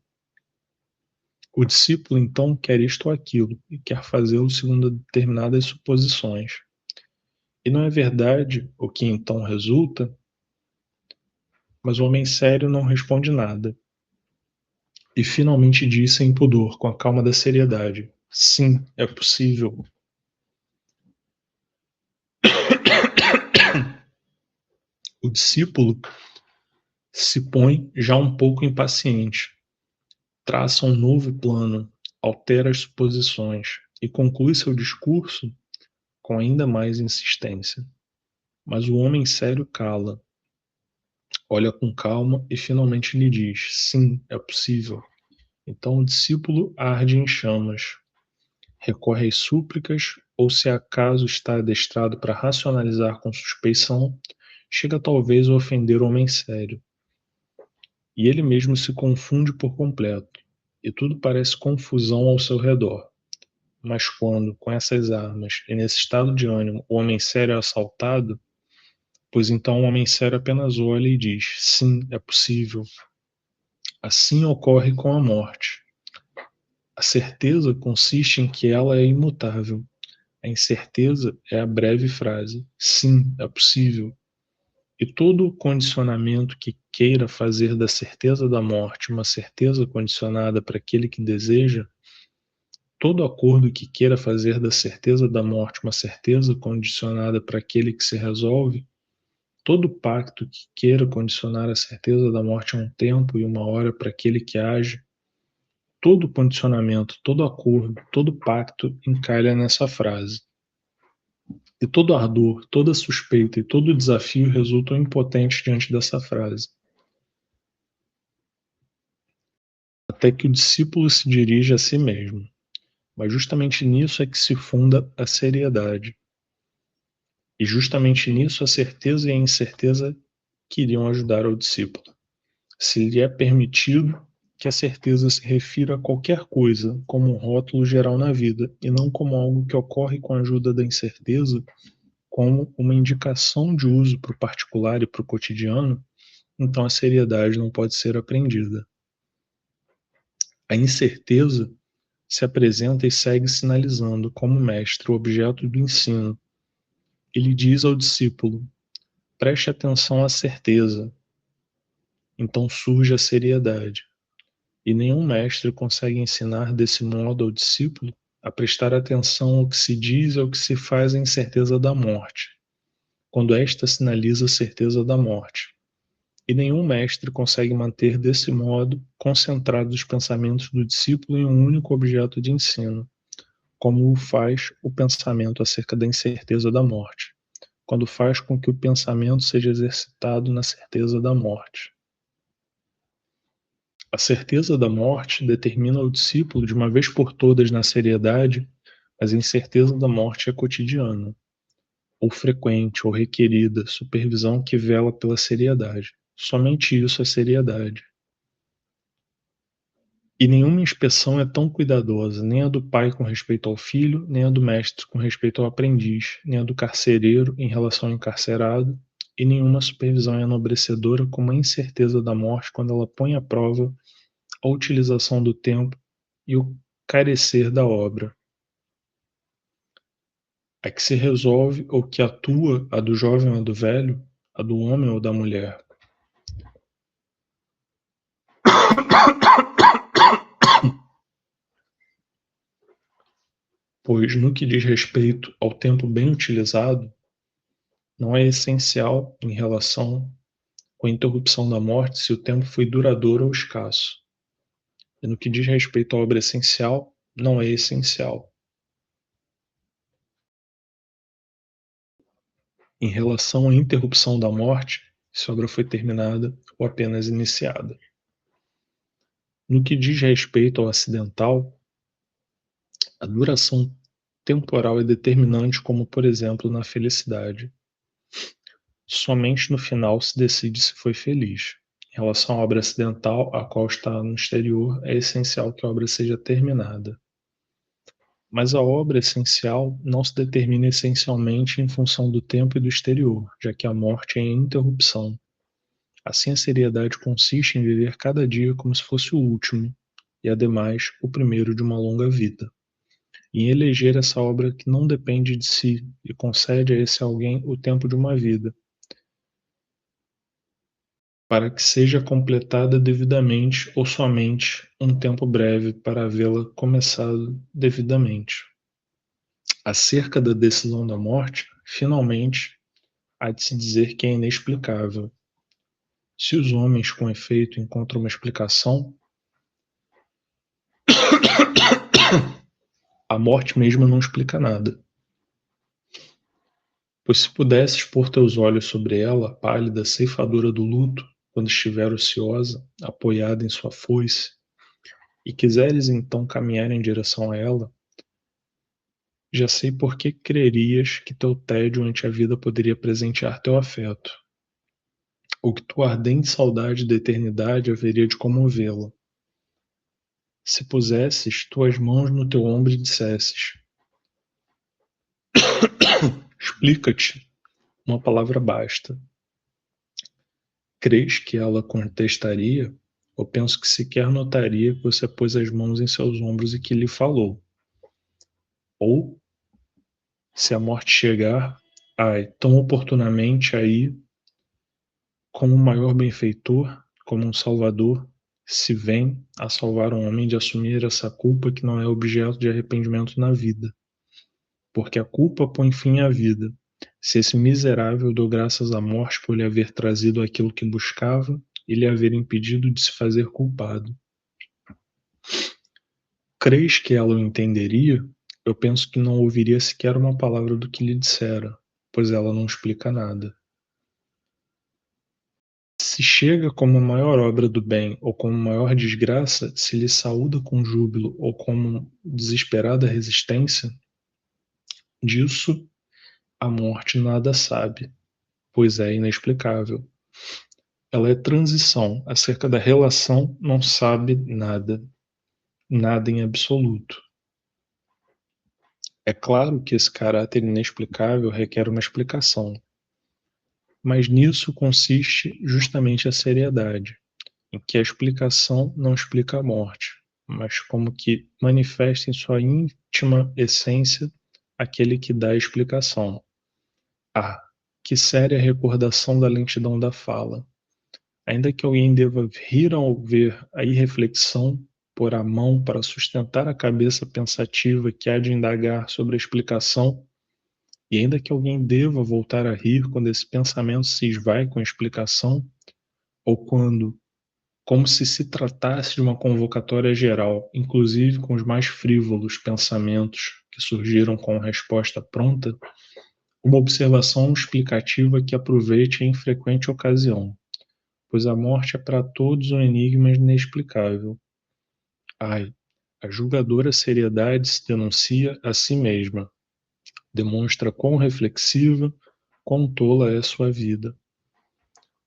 O discípulo então quer isto ou aquilo, e quer fazê-lo segundo determinadas suposições. E não é verdade o que então resulta, mas o homem sério não responde nada. E finalmente diz sem pudor, com a calma da seriedade: sim, é possível. O discípulo se põe já um pouco impaciente, traça um novo plano, altera as suposições e conclui seu discurso com ainda mais insistência. Mas o homem sério cala, olha com calma e finalmente lhe diz: sim, é possível. Então o discípulo arde em chamas, recorre às súplicas, ou se acaso está adestrado para racionalizar com suspeição, chega talvez a ofender o homem sério. E ele mesmo se confunde por completo, e tudo parece confusão ao seu redor. Mas quando, com essas armas e nesse estado de ânimo, o homem sério é assaltado, pois então o homem sério apenas olha e diz: sim, é possível. Assim ocorre com a morte. A certeza consiste em que ela é imutável. A incerteza é a breve frase: sim, é possível. E todo condicionamento que queira fazer da certeza da morte uma certeza condicionada para aquele que deseja, Todo acordo que queira fazer da certeza da morte uma certeza condicionada para aquele que se resolve, todo pacto que queira condicionar a certeza da morte a um tempo e uma hora para aquele que age, todo condicionamento, todo acordo, todo pacto encalha nessa frase. E todo ardor, toda suspeita e todo desafio resultam impotentes diante dessa frase. Até que o discípulo se dirige a si mesmo. Mas justamente nisso é que se funda a seriedade. E justamente nisso a certeza e a incerteza queriam ajudar ao discípulo. Se lhe é permitido que a certeza se refira a qualquer coisa como um rótulo geral na vida, e não como algo que ocorre com a ajuda da incerteza, como uma indicação de uso para o particular e para o cotidiano, então a seriedade não pode ser aprendida. A incerteza se apresenta e segue sinalizando como mestre o objeto do ensino. Ele diz ao discípulo: preste atenção à certeza. Então surge a seriedade. E nenhum mestre consegue ensinar desse modo ao discípulo a prestar atenção ao que se diz e ao que se faz em certeza da morte, quando esta sinaliza a certeza da morte. E nenhum mestre consegue manter desse modo concentrados os pensamentos do discípulo em um único objeto de ensino, como o faz o pensamento acerca da incerteza da morte, quando faz com que o pensamento seja exercitado na certeza da morte. A certeza da morte determina o discípulo de uma vez por todas na seriedade, mas a incerteza da morte é cotidiana, ou frequente, ou requerida, supervisão que vela pela seriedade. Somente isso é seriedade. E nenhuma inspeção é tão cuidadosa, nem a do pai com respeito ao filho, nem a do mestre com respeito ao aprendiz, nem a do carcereiro em relação ao encarcerado, e nenhuma supervisão é enobrecedora como a incerteza da morte quando ela põe à prova a utilização do tempo e o carecer da obra. A que se resolve ou que atua, a do jovem ou a do velho, a do homem ou da mulher. Pois, no que diz respeito ao tempo bem utilizado, não é essencial em relação com a interrupção da morte se o tempo foi duradouro ou escasso. E no que diz respeito à obra essencial, não é essencial. Em relação à interrupção da morte, se a obra foi terminada ou apenas iniciada. No que diz respeito ao acidental, a duração temporal é determinante, como por exemplo na felicidade. Somente no final se decide se foi feliz. Em relação à obra acidental, a qual está no exterior, é essencial que a obra seja terminada. Mas a obra essencial não se determina essencialmente em função do tempo e do exterior, já que a morte é a interrupção. Assim, a seriedade consiste em viver cada dia como se fosse o último, e ademais o primeiro de uma longa vida, e em eleger essa obra que não depende de si e concede a esse alguém o tempo de uma vida, para que seja completada devidamente ou somente um tempo breve para havê-la começado devidamente. Acerca da decisão da morte, finalmente, há de se dizer que é inexplicável. Se os homens, com efeito, encontram uma explicação, a morte mesma não explica nada. Pois se pudesses pôr teus olhos sobre ela, pálida, ceifadora do luto, quando estiver ociosa, apoiada em sua foice, e quiseres então caminhar em direção a ela, já sei por que crerias que teu tédio ante a vida poderia presentear teu afeto, ou que tua ardente saudade da eternidade haveria de comovê-la. Se pusesses tuas mãos no teu ombro e dissesses: explica-te, uma palavra basta. Crês que ela contestaria, ou penso que sequer notaria que você pôs as mãos em seus ombros e que lhe falou? Ou, se a morte chegar, ai, tão oportunamente aí, como um maior benfeitor, como um salvador, se vem a salvar um homem de assumir essa culpa que não é objeto de arrependimento na vida. Porque a culpa põe fim à vida. Se esse miserável deu graças à morte por lhe haver trazido aquilo que buscava e lhe haver impedido de se fazer culpado. Creis que ela o entenderia? Eu penso que não ouviria sequer uma palavra do que lhe dissera, pois ela não explica nada. Se chega como a maior obra do bem ou como maior desgraça, se lhe saúda com júbilo ou como desesperada resistência, disso a morte nada sabe, pois é inexplicável. Ela é transição, acerca da relação não sabe nada, nada em absoluto. É claro que esse caráter inexplicável requer uma explicação, mas nisso consiste justamente a seriedade, em que a explicação não explica a morte, mas como que manifesta em sua íntima essência aquele que dá a explicação. Ah, que séria recordação da lentidão da fala! Ainda que alguém deva rir ao ver a irreflexão, pôr a mão para sustentar a cabeça pensativa que há de indagar sobre a explicação, e ainda que alguém deva voltar a rir quando esse pensamento se esvai com a explicação, ou quando, como se tratasse de uma convocatória geral, inclusive com os mais frívolos pensamentos que surgiram com resposta pronta, uma observação explicativa que aproveite a infrequente ocasião, pois a morte é para todos um enigma inexplicável. Ai, a julgadora seriedade se denuncia a si mesma, demonstra quão reflexiva, quão tola é sua vida.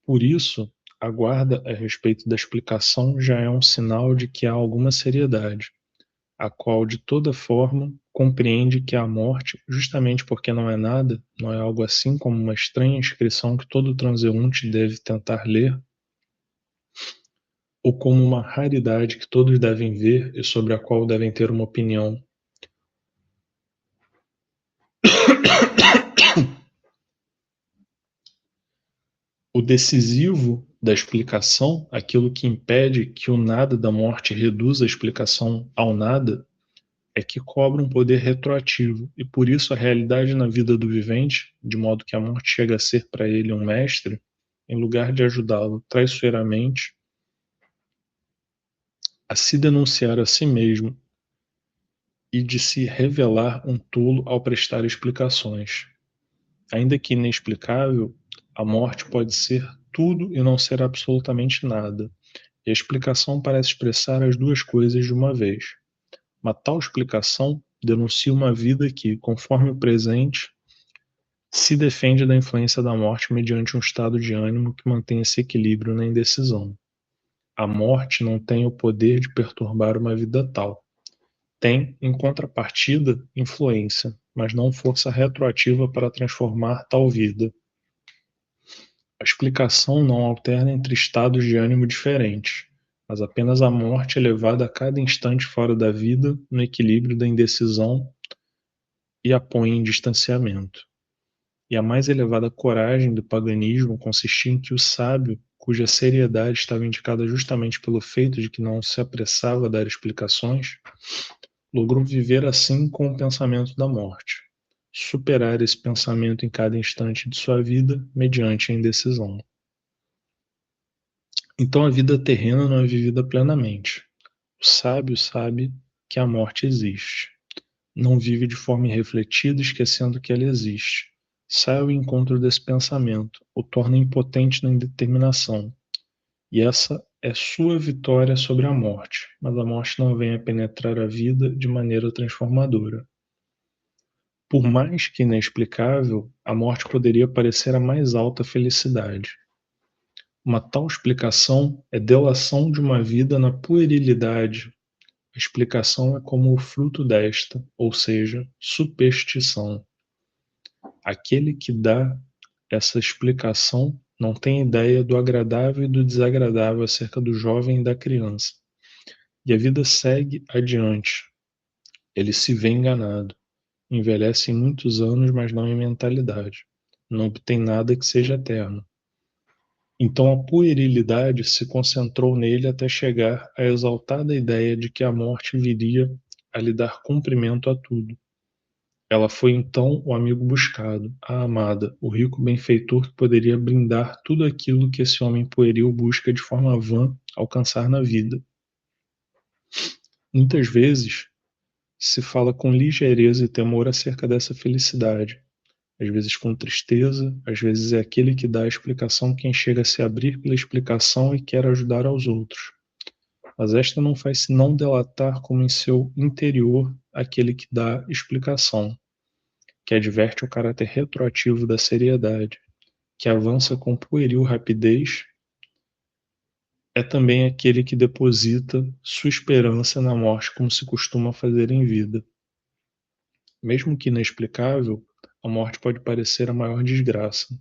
Por isso, a guarda a respeito da explicação já é um sinal de que há alguma seriedade, a qual, de toda forma, compreende que a morte, justamente porque não é nada, não é algo assim como uma estranha inscrição que todo transeunte deve tentar ler, ou como uma raridade que todos devem ver e sobre a qual devem ter uma opinião. O decisivo da explicação, aquilo que impede que o nada da morte reduza a explicação ao nada, é que cobra um poder retroativo, e por isso a realidade na vida do vivente, de modo que a morte chega a ser para ele um mestre, em lugar de ajudá-lo traiçoeiramente a se denunciar a si mesmo e de se revelar um tolo ao prestar explicações. Ainda que inexplicável, a morte pode ser tudo e não ser absolutamente nada, e a explicação parece expressar as duas coisas de uma vez. Uma tal explicação denuncia uma vida que, conforme o presente, se defende da influência da morte mediante um estado de ânimo que mantém esse equilíbrio na indecisão. A morte não tem o poder de perturbar uma vida tal. Tem, em contrapartida, influência, mas não força retroativa para transformar tal vida. A explicação não alterna entre estados de ânimo diferentes, mas apenas a morte elevada a cada instante fora da vida, no equilíbrio da indecisão, e a põe em distanciamento. E a mais elevada coragem do paganismo consistia em que o sábio, cuja seriedade estava indicada justamente pelo feito de que não se apressava a dar explicações, logrou viver assim com o pensamento da morte, superar esse pensamento em cada instante de sua vida mediante a indecisão. Então a vida terrena não é vivida plenamente. O sábio sabe que a morte existe. Não vive de forma irrefletida, esquecendo que ela existe. Sai ao encontro desse pensamento, o torna impotente na indeterminação. E essa é sua vitória sobre a morte, mas a morte não vem a penetrar a vida de maneira transformadora. Por mais que inexplicável, a morte poderia parecer a mais alta felicidade. Uma tal explicação é delação de uma vida na puerilidade. A explicação é como o fruto desta, ou seja, superstição. Aquele que dá essa explicação não tem ideia do agradável e do desagradável acerca do jovem e da criança. E a vida segue adiante. Ele se vê enganado. Envelhece em muitos anos, mas não em mentalidade. Não obtém nada que seja eterno. Então a puerilidade se concentrou nele até chegar à exaltada ideia de que a morte viria a lhe dar cumprimento a tudo. Ela foi então o amigo buscado, a amada, o rico benfeitor que poderia brindar tudo aquilo que esse homem pueril busca de forma vã alcançar na vida. Muitas vezes se fala com ligeireza e temor acerca dessa felicidade, às vezes com tristeza, às vezes é aquele que dá a explicação quem chega a se abrir pela explicação e quer ajudar aos outros. Mas esta não faz senão delatar como em seu interior aquele que dá explicação, que adverte o caráter retroativo da seriedade, que avança com pueril rapidez, é também aquele que deposita sua esperança na morte como se costuma fazer em vida. Mesmo que inexplicável, a morte pode parecer a maior desgraça,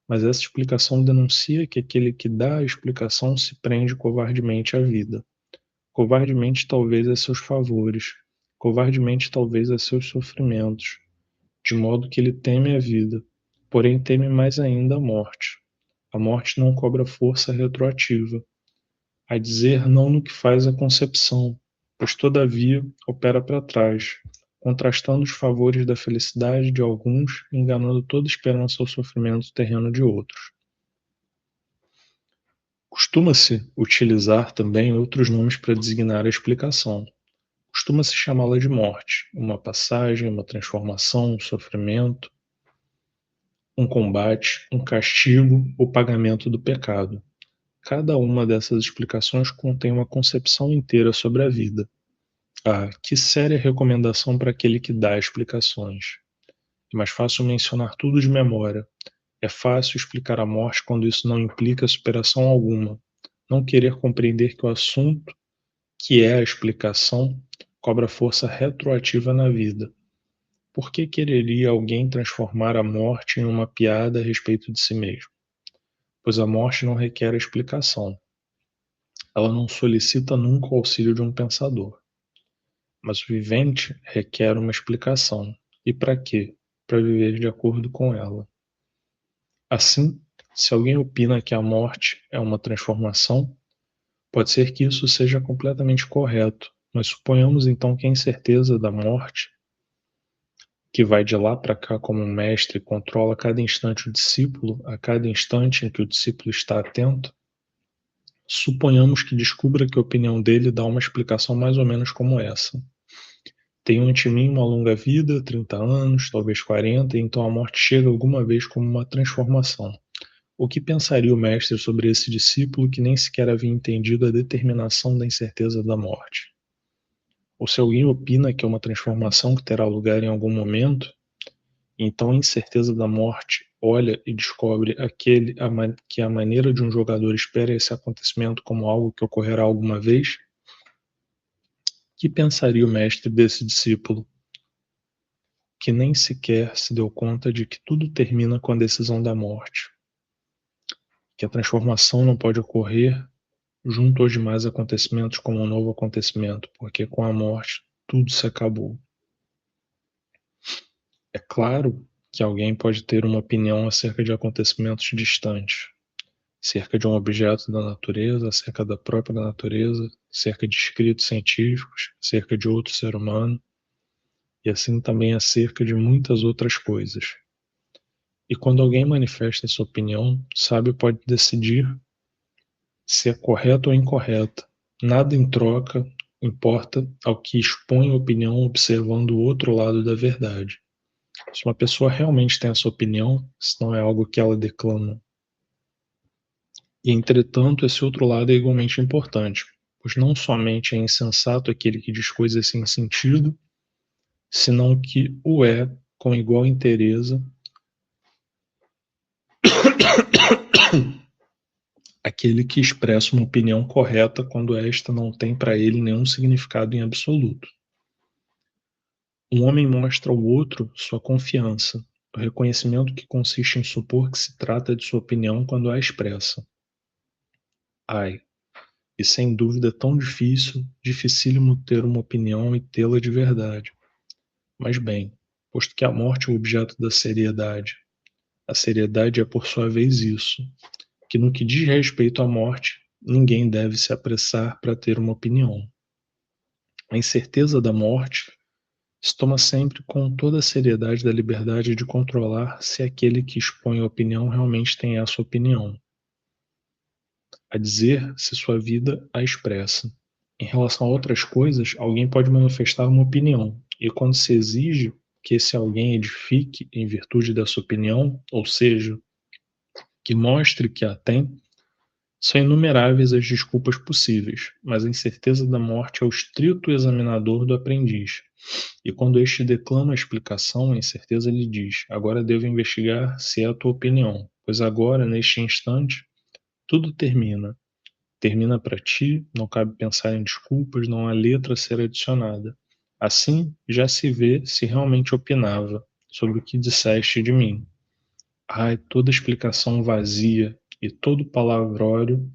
mas essa explicação denuncia que aquele que dá a explicação se prende covardemente à vida. Covardemente talvez a seus favores, covardemente talvez a seus sofrimentos, de modo que ele teme a vida, porém teme mais ainda a morte. A morte não cobra força retroativa, a dizer não no que faz a concepção, pois todavia opera para trás, contrastando os favores da felicidade de alguns, enganando toda esperança ao sofrimento terreno de outros. Costuma-se utilizar também outros nomes para designar a explicação. Costuma-se chamá-la de morte, uma passagem, uma transformação, um sofrimento, um combate, um castigo, o pagamento do pecado. Cada uma dessas explicações contém uma concepção inteira sobre a vida. Ah, que séria recomendação para aquele que dá explicações. É mais fácil mencionar tudo de memória. É fácil explicar a morte quando isso não implica superação alguma. Não querer compreender que o assunto, que é a explicação, cobra força retroativa na vida. Por que quereria alguém transformar a morte em uma piada a respeito de si mesmo? Pois a morte não requer explicação. Ela não solicita nunca o auxílio de um pensador. Mas o vivente requer uma explicação. E para quê? Para viver de acordo com ela. Assim, se alguém opina que a morte é uma transformação, pode ser que isso seja completamente correto, mas suponhamos então que a incerteza da morte, que vai de lá para cá como um mestre e controla a cada instante o discípulo, a cada instante em que o discípulo está atento, suponhamos que descubra que a opinião dele dá uma explicação mais ou menos como essa. Tenho ante mim uma longa vida, 30 anos, talvez 40, e então a morte chega alguma vez como uma transformação. O que pensaria o mestre sobre esse discípulo que nem sequer havia entendido a determinação da incerteza da morte? Ou se alguém opina que é uma transformação que terá lugar em algum momento, então a incerteza da morte olha e descobre que a maneira de um jogador espera esse acontecimento como algo que ocorrerá alguma vez? Que pensaria o mestre desse discípulo que nem sequer se deu conta de que tudo termina com a decisão da morte, que a transformação não pode ocorrer junto aos demais acontecimentos como um novo acontecimento, porque com a morte tudo se acabou. É claro que alguém pode ter uma opinião acerca de acontecimentos distantes, acerca de um objeto da natureza, acerca da própria natureza, acerca de escritos científicos, acerca de outro ser humano, e assim também acerca de muitas outras coisas. E quando alguém manifesta essa opinião, o sábio pode decidir se é correta ou incorreta. Nada em troca importa ao que expõe a opinião observando o outro lado da verdade. Se uma pessoa realmente tem essa opinião, se não é algo que ela declama. E, entretanto, esse outro lado é igualmente importante, pois não somente é insensato aquele que diz coisas sem sentido, senão que o é com igual inteireza aquele que expressa uma opinião correta quando esta não tem para ele nenhum significado em absoluto. Um homem mostra ao outro sua confiança, o reconhecimento que consiste em supor que se trata de sua opinião quando a expressa. Ai, e sem dúvida é tão difícil, dificílimo ter uma opinião e tê-la de verdade. Mas bem, posto que a morte é o objeto da seriedade, a seriedade é por sua vez isso, que no que diz respeito à morte, ninguém deve se apressar para ter uma opinião. A incerteza da morte se toma sempre com toda a seriedade da liberdade de controlar se aquele que expõe a opinião realmente tem essa opinião, a dizer se sua vida a expressa. Em relação a outras coisas, alguém pode manifestar uma opinião, e quando se exige que esse alguém edifique em virtude dessa opinião, ou seja, que mostre que a tem, são inumeráveis as desculpas possíveis, mas a incerteza da morte é o estrito examinador do aprendiz. E quando este declama a explicação, a incerteza lhe diz: agora devo investigar se é a tua opinião, pois agora, neste instante, tudo termina. Termina para ti, não cabe pensar em desculpas, não há letra a ser adicionada. Assim, já se vê se realmente opinava sobre o que disseste de mim. Ai, toda explicação vazia e todo palavrório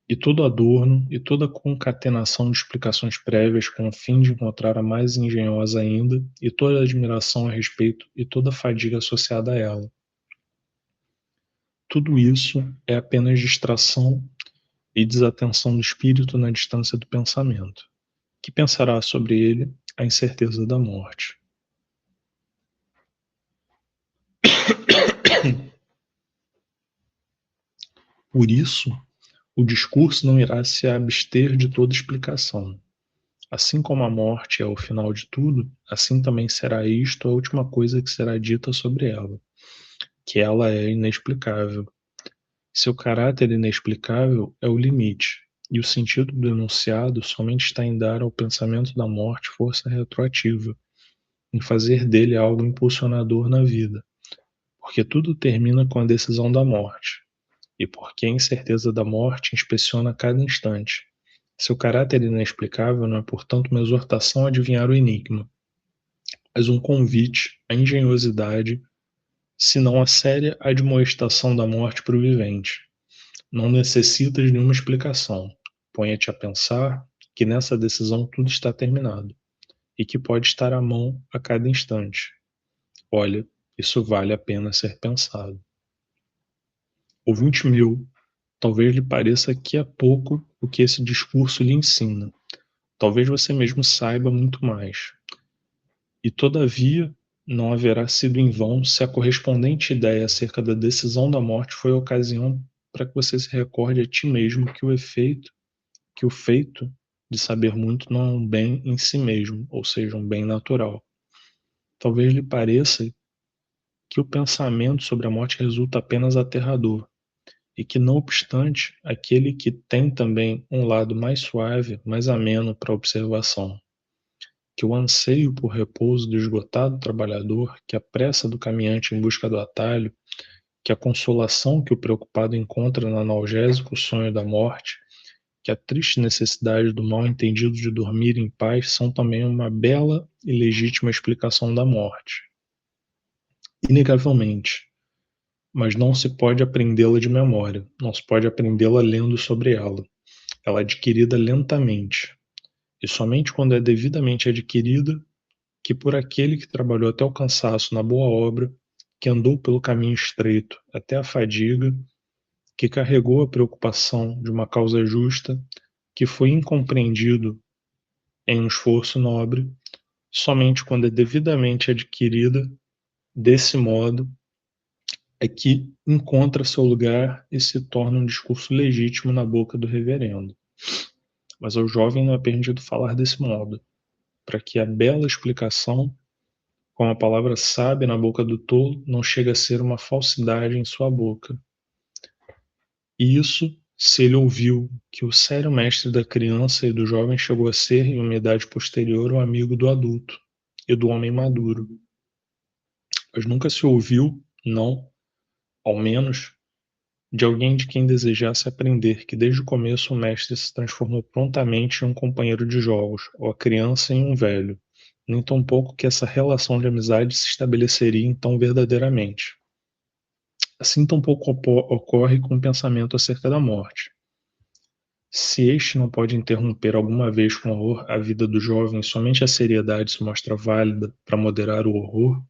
e todo adorno e toda concatenação de explicações prévias com o fim de encontrar a mais engenhosa ainda, e toda admiração a respeito e toda fadiga associada a ela. Tudo isso é apenas distração e desatenção do espírito na distância do pensamento, que pensará sobre ele a incerteza da morte. Por isso, o discurso não irá se abster de toda explicação. Assim como a morte é o final de tudo, assim também será isto a última coisa que será dita sobre ela, que ela é inexplicável. Seu caráter inexplicável é o limite, e o sentido do enunciado somente está em dar ao pensamento da morte força retroativa, em fazer dele algo impulsionador na vida, porque tudo termina com a decisão da morte, e porque a incerteza da morte inspeciona cada instante. Seu caráter inexplicável não é, portanto, uma exortação a adivinhar o enigma, mas um convite à engenhosidade, se não a séria admoestação da morte para o vivente. Não necessitas de nenhuma explicação. Ponha-te a pensar que nessa decisão tudo está terminado e que pode estar à mão a cada instante. Olha, isso vale a pena ser pensado. Ouvinte meu, talvez lhe pareça que é pouco o que esse discurso lhe ensina. Talvez você mesmo saiba muito mais. E todavia, não haverá sido em vão se a correspondente ideia acerca da decisão da morte foi a ocasião para que você se recorde a ti mesmo que o feito de saber muito não é um bem em si mesmo, ou seja, um bem natural. Talvez lhe pareça que o pensamento sobre a morte resulta apenas aterrador, e que, não obstante, aquele que tem também um lado mais suave, mais ameno para a observação, que o anseio por repouso do esgotado trabalhador, que a pressa do caminhante em busca do atalho, que a consolação que o preocupado encontra no analgésico sonho da morte, que a triste necessidade do mal-entendido de dormir em paz são também uma bela e legítima explicação da morte. Inegavelmente, mas não se pode aprendê-la de memória, não se pode aprendê-la lendo sobre ela. Ela é adquirida lentamente, e somente quando é devidamente adquirida, que por aquele que trabalhou até o cansaço na boa obra, que andou pelo caminho estreito até a fadiga, que carregou a preocupação de uma causa justa, que foi incompreendido em um esforço nobre, somente quando é devidamente adquirida, desse modo, é que encontra seu lugar e se torna um discurso legítimo na boca do reverendo. Mas ao jovem não é permitido falar desse modo, para que a bela explicação, com a palavra sábia na boca do tolo, não chegue a ser uma falsidade em sua boca. E isso, se ele ouviu que o sério mestre da criança e do jovem chegou a ser, em uma idade posterior, o amigo do adulto e do homem maduro. Mas nunca se ouviu, não, ao menos, de alguém de quem desejasse aprender que desde o começo o mestre se transformou prontamente em um companheiro de jogos, ou a criança em um velho, nem tampouco que essa relação de amizade se estabeleceria então verdadeiramente. Assim tampouco ocorre com o pensamento acerca da morte. Se este não pode interromper alguma vez com horror a vida do jovem, somente a seriedade se mostra válida para moderar o horror,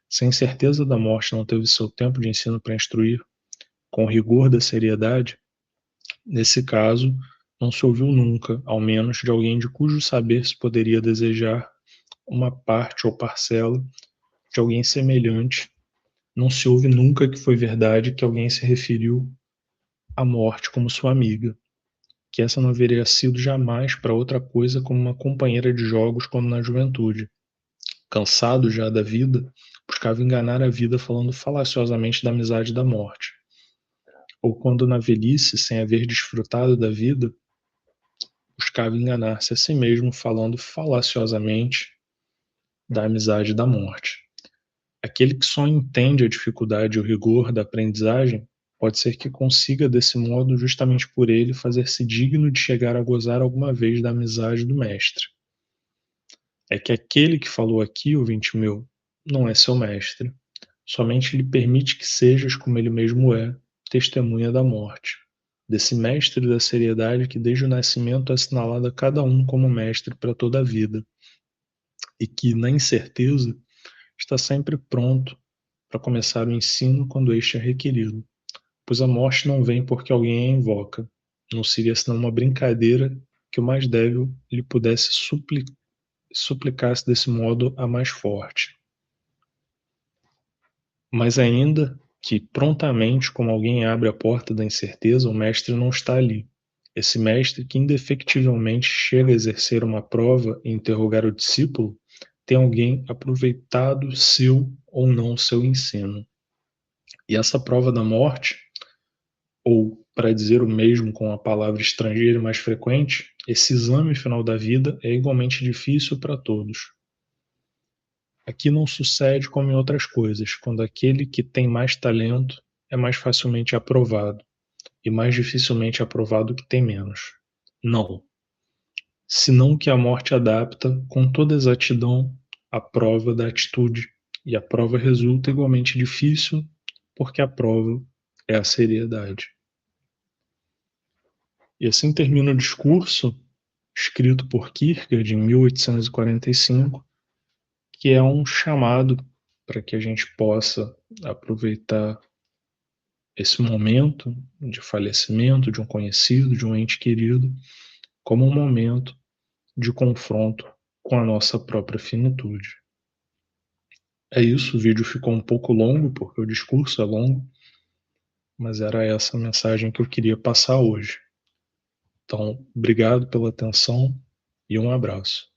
se a incerteza da morte não teve seu tempo de ensino para instruir, com rigor da seriedade, nesse caso, não se ouviu nunca, ao menos de alguém de cujo saber se poderia desejar uma parte ou parcela de alguém semelhante. Não se ouve nunca que foi verdade que alguém se referiu à morte como sua amiga, que essa não haveria sido jamais para outra coisa como uma companheira de jogos quando na juventude. Cansado já da vida, buscava enganar a vida falando falaciosamente da amizade e da morte. Ou quando na velhice, sem haver desfrutado da vida, buscava enganar-se a si mesmo falando falaciosamente da amizade e da morte. Aquele que só entende a dificuldade e o rigor da aprendizagem pode ser que consiga, desse modo, justamente por ele, fazer-se digno de chegar a gozar alguma vez da amizade do mestre. É que aquele que falou aqui, ouvinte meu, não é seu mestre. Somente lhe permite que sejas, como ele mesmo é, testemunha da morte. Desse mestre da seriedade que desde o nascimento é assinalado a cada um como mestre para toda a vida, e que, na incerteza, está sempre pronto para começar o ensino quando este é requerido, pois a morte não vem porque alguém a invoca. Não seria senão uma brincadeira que o mais débil lhe pudesse suplicasse desse modo a mais forte. Mas ainda que prontamente, como alguém abre a porta da incerteza, o mestre não está ali. Esse mestre que indefectivelmente chega a exercer uma prova e interrogar o discípulo, tem alguém aproveitado seu ou não seu ensino. E essa prova da morte, ou para dizer o mesmo com a palavra estrangeira mais frequente, esse exame final da vida é igualmente difícil para todos. Aqui não sucede como em outras coisas, quando aquele que tem mais talento é mais facilmente aprovado, e mais dificilmente aprovado o que tem menos. Não. Senão que a morte adapta com toda exatidão a prova da atitude, e a prova resulta igualmente difícil, porque a prova é a seriedade. E assim termina o discurso escrito por Kierkegaard em 1845, que é um chamado para que a gente possa aproveitar esse momento de falecimento de um conhecido, de um ente querido, como um momento de confronto com a nossa própria finitude. É isso, o vídeo ficou um pouco longo, porque o discurso é longo, mas era essa a mensagem que eu queria passar hoje. Então, obrigado pela atenção e um abraço.